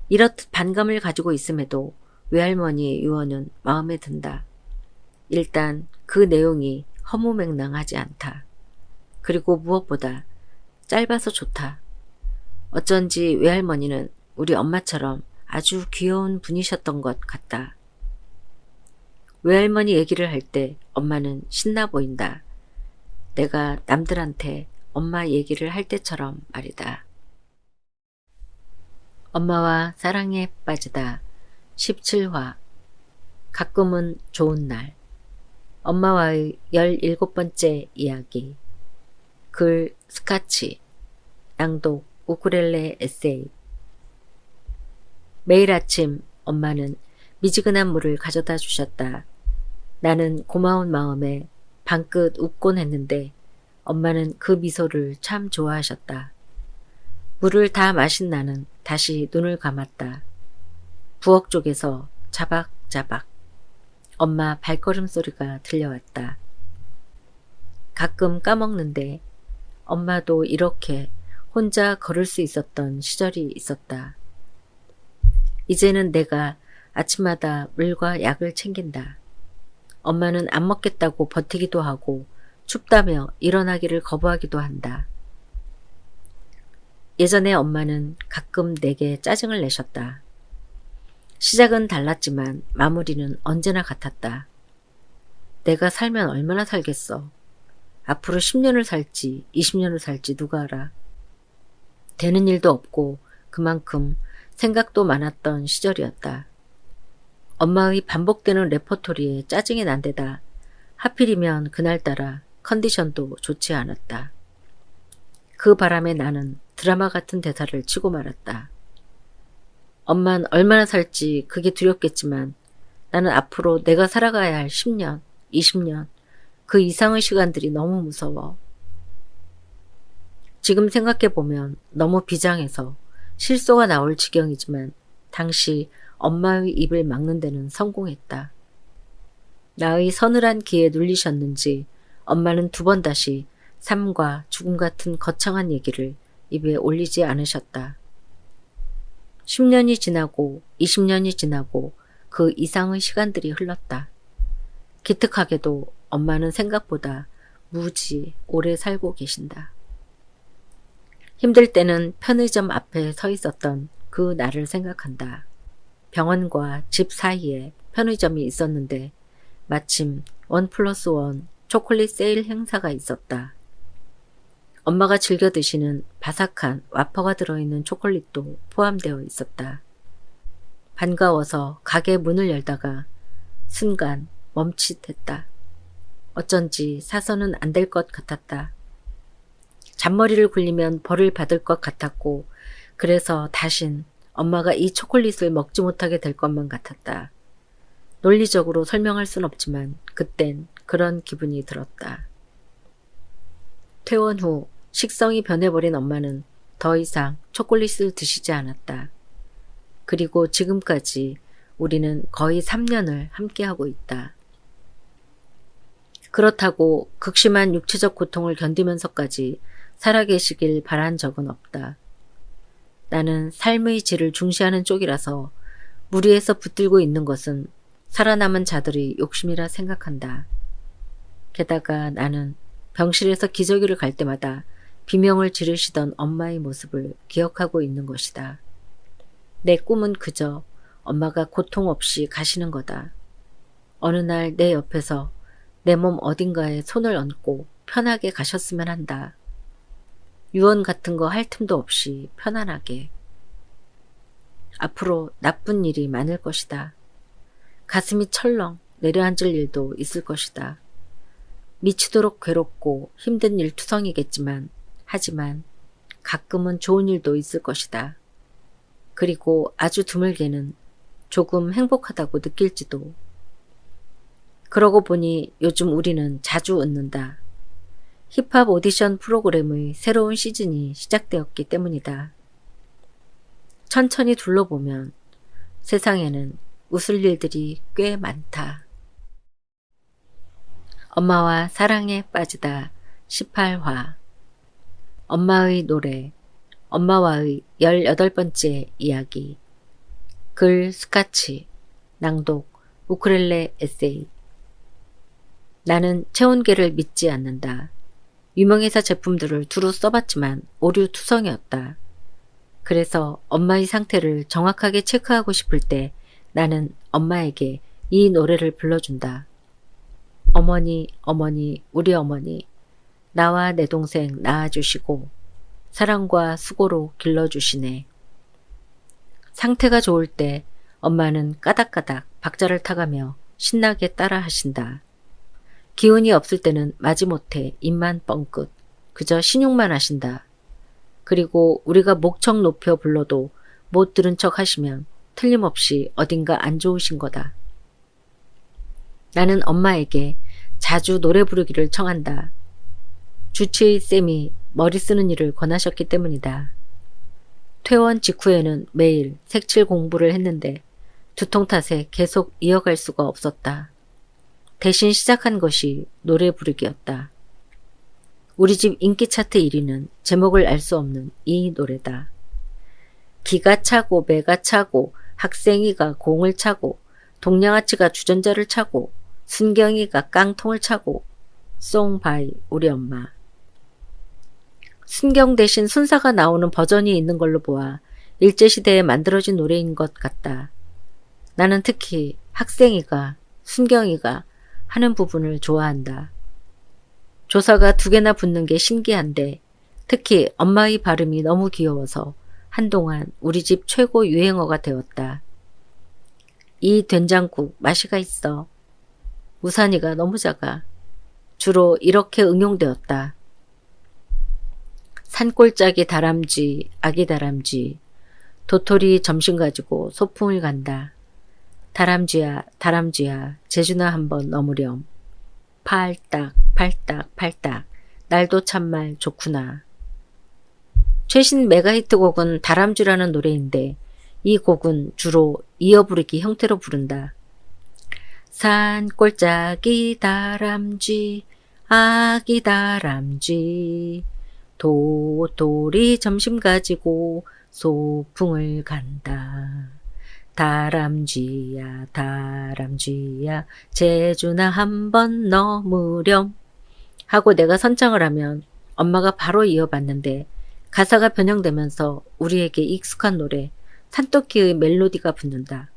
S1: 이렇듯 반감을 가지고 있음에도 외할머니의 유언은 마음에 든다. 일단 그 내용이 허무맹랑하지 않다. 그리고 무엇보다 짧아서 좋다. 어쩐지 외할머니는 우리 엄마처럼 아주 귀여운 분이셨던 것 같다. 외할머니 얘기를 할 때 엄마는 신나 보인다. 내가 남들한테 엄마 얘기를 할 때처럼 말이다. 엄마와 사랑에 빠지다 17화. 가끔은 좋은 날. 엄마와의 17번째 이야기. 글 스카치. 낭독 우쿨렐레 에세이. 매일 아침 엄마는 미지근한 물을 가져다 주셨다. 나는 고마운 마음에 방긋 웃곤 했는데 엄마는 그 미소를 참 좋아하셨다. 물을 다 마신 나는 다시 눈을 감았다. 부엌 쪽에서 자박자박 엄마 발걸음 소리가 들려왔다. 가끔 까먹는데 엄마도 이렇게 혼자 걸을 수 있었던 시절이 있었다. 이제는 내가 아침마다 물과 약을 챙긴다. 엄마는 안 먹겠다고 버티기도 하고 춥다며 일어나기를 거부하기도 한다. 예전에 엄마는 가끔 내게 짜증을 내셨다. 시작은 달랐지만 마무리는 언제나 같았다. 내가 살면 얼마나 살겠어. 앞으로 10년을 살지 20년을 살지 누가 알아. 되는 일도 없고 그만큼 생각도 많았던 시절이었다. 엄마의 반복되는 레퍼토리에 짜증이 난 데다 하필이면 그날따라 컨디션도 좋지 않았다. 그 바람에 나는 드라마 같은 대사를 치고 말았다. 엄만 얼마나 살지 그게 두렵겠지만 나는 앞으로 내가 살아가야 할 10년, 20년, 그 이상의 시간들이 너무 무서워. 지금 생각해보면 너무 비장해서 실소가 나올 지경이지만 당시 엄마의 입을 막는 데는 성공했다. 나의 서늘한 기에 눌리셨는지 엄마는 2번 다시 삶과 죽음 같은 거창한 얘기를 입에 올리지 않으셨다. 10년이 지나고 20년이 지나고 그 이상의 시간들이 흘렀다. 기특하게도 엄마는 생각보다 무지 오래 살고 계신다. 힘들 때는 편의점 앞에 서 있었던 그 나를 생각한다. 병원과 집 사이에 편의점이 있었는데 마침 1+1 초콜릿 세일 행사가 있었다. 엄마가 즐겨 드시는 바삭한 와퍼가 들어있는 초콜릿도 포함되어 있었다. 반가워서 가게 문을 열다가 순간 멈칫했다. 어쩐지 사서는 안 될 것 같았다. 잔머리를 굴리면 벌을 받을 것 같았고 그래서 다신 엄마가 이 초콜릿을 먹지 못하게 될 것만 같았다. 논리적으로 설명할 순 없지만 그땐 그런 기분이 들었다. 퇴원 후 식성이 변해버린 엄마는 더 이상 초콜릿을 드시지 않았다. 그리고 지금까지 우리는 거의 3년을 함께하고 있다. 그렇다고 극심한 육체적 고통을 견디면서까지 살아계시길 바란 적은 없다. 나는 삶의 질을 중시하는 쪽이라서 무리해서 붙들고 있는 것은 살아남은 자들의 욕심이라 생각한다. 게다가 나는 병실에서 기저귀를 갈 때마다 비명을 지르시던 엄마의 모습을 기억하고 있는 것이다. 내 꿈은 그저 엄마가 고통 없이 가시는 거다. 어느 날 내 옆에서 내 몸 어딘가에 손을 얹고 편하게 가셨으면 한다. 유언 같은 거 할 틈도 없이 편안하게. 앞으로 나쁜 일이 많을 것이다. 가슴이 철렁 내려앉을 일도 있을 것이다. 미치도록 괴롭고 힘든 일투성이겠지만 하지만 가끔은 좋은 일도 있을 것이다. 그리고 아주 드물게는 조금 행복하다고 느낄지도. 그러고 보니 요즘 우리는 자주 웃는다. 힙합 오디션 프로그램의 새로운 시즌이 시작되었기 때문이다. 천천히 둘러보면 세상에는 웃을 일들이 꽤 많다. 엄마와 사랑에 빠지다 18화. 엄마의 노래, 엄마와의 18번째 이야기. 글 스카치, 낭독 우쿨렐레 에세이. 나는 체온계를 믿지 않는다. 유명회사 제품들을 두루 써봤지만 오류투성이었다. 그래서 엄마의 상태를 정확하게 체크하고 싶을 때 나는 엄마에게 이 노래를 불러준다. 어머니, 어머니, 우리 어머니, 나와 내 동생 낳아주시고 사랑과 수고로 길러주시네. 상태가 좋을 때 엄마는 까닥까닥 박자를 타가며 신나게 따라 하신다. 기운이 없을 때는 마지못해 입만 뻥끗 그저 신용만 하신다. 그리고 우리가 목청 높여 불러도 못 들은 척 하시면 틀림없이 어딘가 안 좋으신 거다. 나는 엄마에게 자주 노래 부르기를 청한다. 주치의 쌤이 머리 쓰는 일을 권하셨기 때문이다. 퇴원 직후에는 매일 색칠 공부를 했는데 두통 탓에 계속 이어갈 수가 없었다. 대신 시작한 것이 노래 부르기였다. 우리 집 인기 차트 1위는 제목을 알 수 없는 이 노래다. 기가 차고 배가 차고 학생이가 공을 차고 동양아치가 주전자를 차고 순경이가 깡통을 차고 송 바이 우리 엄마. 순경 대신 순사가 나오는 버전이 있는 걸로 보아 일제시대에 만들어진 노래인 것 같다. 나는 특히 학생이가, 순경이가 하는 부분을 좋아한다. 조사가 2개나 붙는 게 신기한데 특히 엄마의 발음이 너무 귀여워서 한동안 우리 집 최고 유행어가 되었다. 이 된장국 맛이가 있어. 우산이가 너무 작아. 주로 이렇게 응용되었다. 산골짜기 다람쥐, 아기 다람쥐. 도토리 점심 가지고 소풍을 간다. 다람쥐야, 다람쥐야, 제주나 한번 넘으렴. 팔딱, 팔딱, 팔딱. 날도 참말 좋구나. 최신 메가히트곡은 다람쥐라는 노래인데 이 곡은 주로 이어 부르기 형태로 부른다. 산골짜기 다람쥐, 아기 다람쥐, 도토리 점심 가지고 소풍을 간다. 다람쥐야, 다람쥐야, 제주나 한번 넘으렴. 하고 내가 선창을 하면 엄마가 바로 이어봤는데 가사가 변형되면서 우리에게 익숙한 노래 산토끼의 멜로디가 붙는다.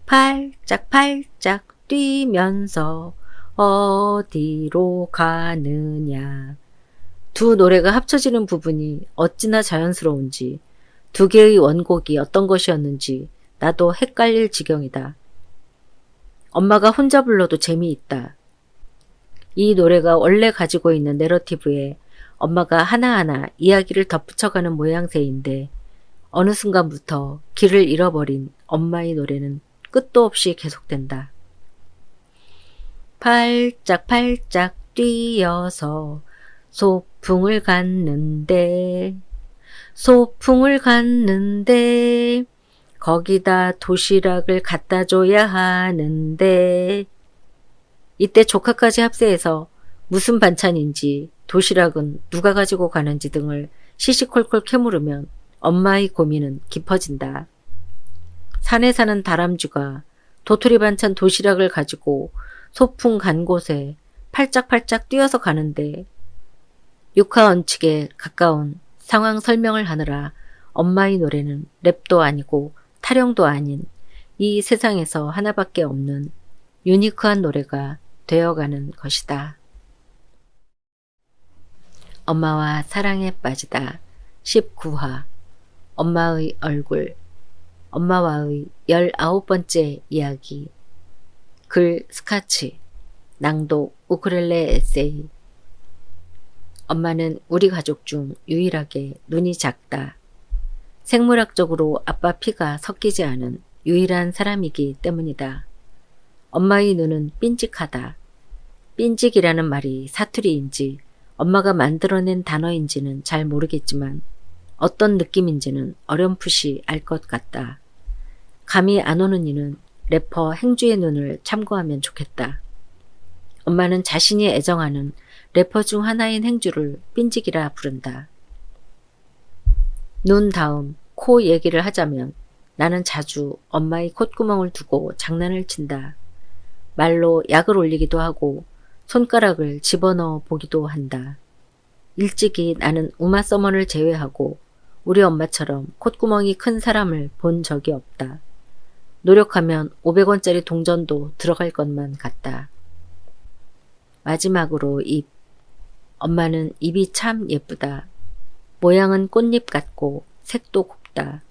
S1: 팔짝 팔짝 뛰면서 어디로 가느냐. 두 노래가 합쳐지는 부분이 어찌나 자연스러운지 2개의 원곡이 어떤 것이었는지 나도 헷갈릴 지경이다. 엄마가 혼자 불러도 재미있다. 이 노래가 원래 가지고 있는 내러티브에 엄마가 하나하나 이야기를 덧붙여가는 모양새인데 어느 순간부터 길을 잃어버린 엄마의 노래는 끝도 없이 계속된다. 팔짝 팔짝 뛰어서 소풍을 갔는데 소풍을 갔는데 거기다 도시락을 갖다 줘야 하는데 이때 조카까지 합세해서 무슨 반찬인지 도시락은 누가 가지고 가는지 등을 시시콜콜 캐물으면 엄마의 고민은 깊어진다. 산에 사는 다람쥐가 도토리 반찬 도시락을 가지고 소풍 간 곳에 팔짝팔짝 뛰어서 가는데 육하 언측에 가까운 상황 설명을 하느라 엄마의 노래는 랩도 아니고 타령도 아닌 이 세상에서 하나밖에 없는 유니크한 노래가 되어가는 것이다. 엄마와 사랑에 빠지다 19화 엄마의 얼굴 엄마와의 19번째 이야기 글 스카치 낭독 우쿨렐레 에세이 엄마는 우리 가족 중 유일하게 눈이 작다. 생물학적으로 아빠 피가 섞이지 않은 유일한 사람이기 때문이다. 엄마의 눈은 삔직하다. 삔직이라는 말이 사투리인지 엄마가 만들어낸 단어인지는 잘 모르겠지만 어떤 느낌인지는 어렴풋이 알 것 같다. 감이 안 오는 이는 래퍼 행주의 눈을 참고하면 좋겠다. 엄마는 자신이 애정하는 래퍼 중 하나인 행주를 삔직이라 부른다. 눈 다음 코 얘기를 하자면 나는 자주 엄마의 콧구멍을 두고 장난을 친다. 말로 약을 올리기도 하고 손가락을 집어넣어 보기도 한다. 일찍이 나는 우마 서머를 제외하고 우리 엄마처럼 콧구멍이 큰 사람을 본 적이 없다. 노력하면 500원짜리 동전도 들어갈 것만 같다. 마지막으로 입. 엄마는 입이 참 예쁘다. 모양은 꽃잎 같고 색도 곱다.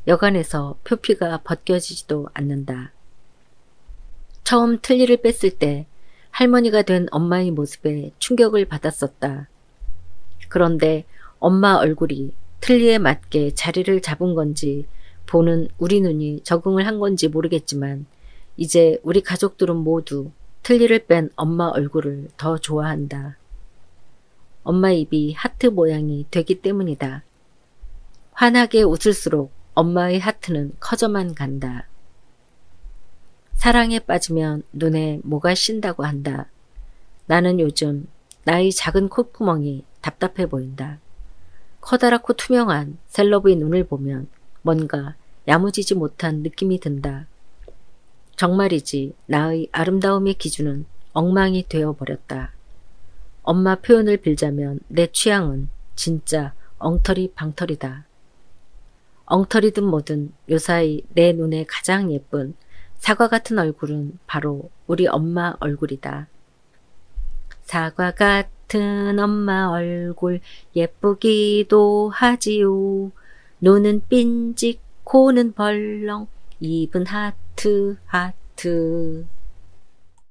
S1: 여간에서 표피가 벗겨지지도 않는다. 처음 틀니를 뺐을 때 할머니가 된 엄마의 모습에 충격을 받았었다. 그런데 엄마 얼굴이 틀니에 맞게 자리를 잡은 건지 보는 우리 눈이 적응을 한 건지 모르겠지만 이제 우리 가족들은 모두 틀니를 뺀 엄마 얼굴을 더 좋아한다. 엄마 입이 하트 모양이 되기 때문이다. 환하게 웃을수록 엄마의 하트는 커져만 간다. 사랑에 빠지면 눈에 뭐가 쉰다고 한다. 나는 요즘 나의 작은 콧구멍이 답답해 보인다. 커다랗고 투명한 셀럽의 눈을 보면 뭔가 야무지지 못한 느낌이 든다. 정말이지 나의 아름다움의 기준은 엉망이 되어버렸다. 엄마 표현을 빌자면 내 취향은 진짜 엉터리 방터리다. 엉터리든 뭐든 요사이 내 눈에 가장 예쁜 사과 같은 얼굴은 바로 우리 엄마 얼굴이다. 사과 같은 엄마 얼굴 예쁘기도 하지요. 눈은 빈직, 코는 벌렁, 입은 하트 하트.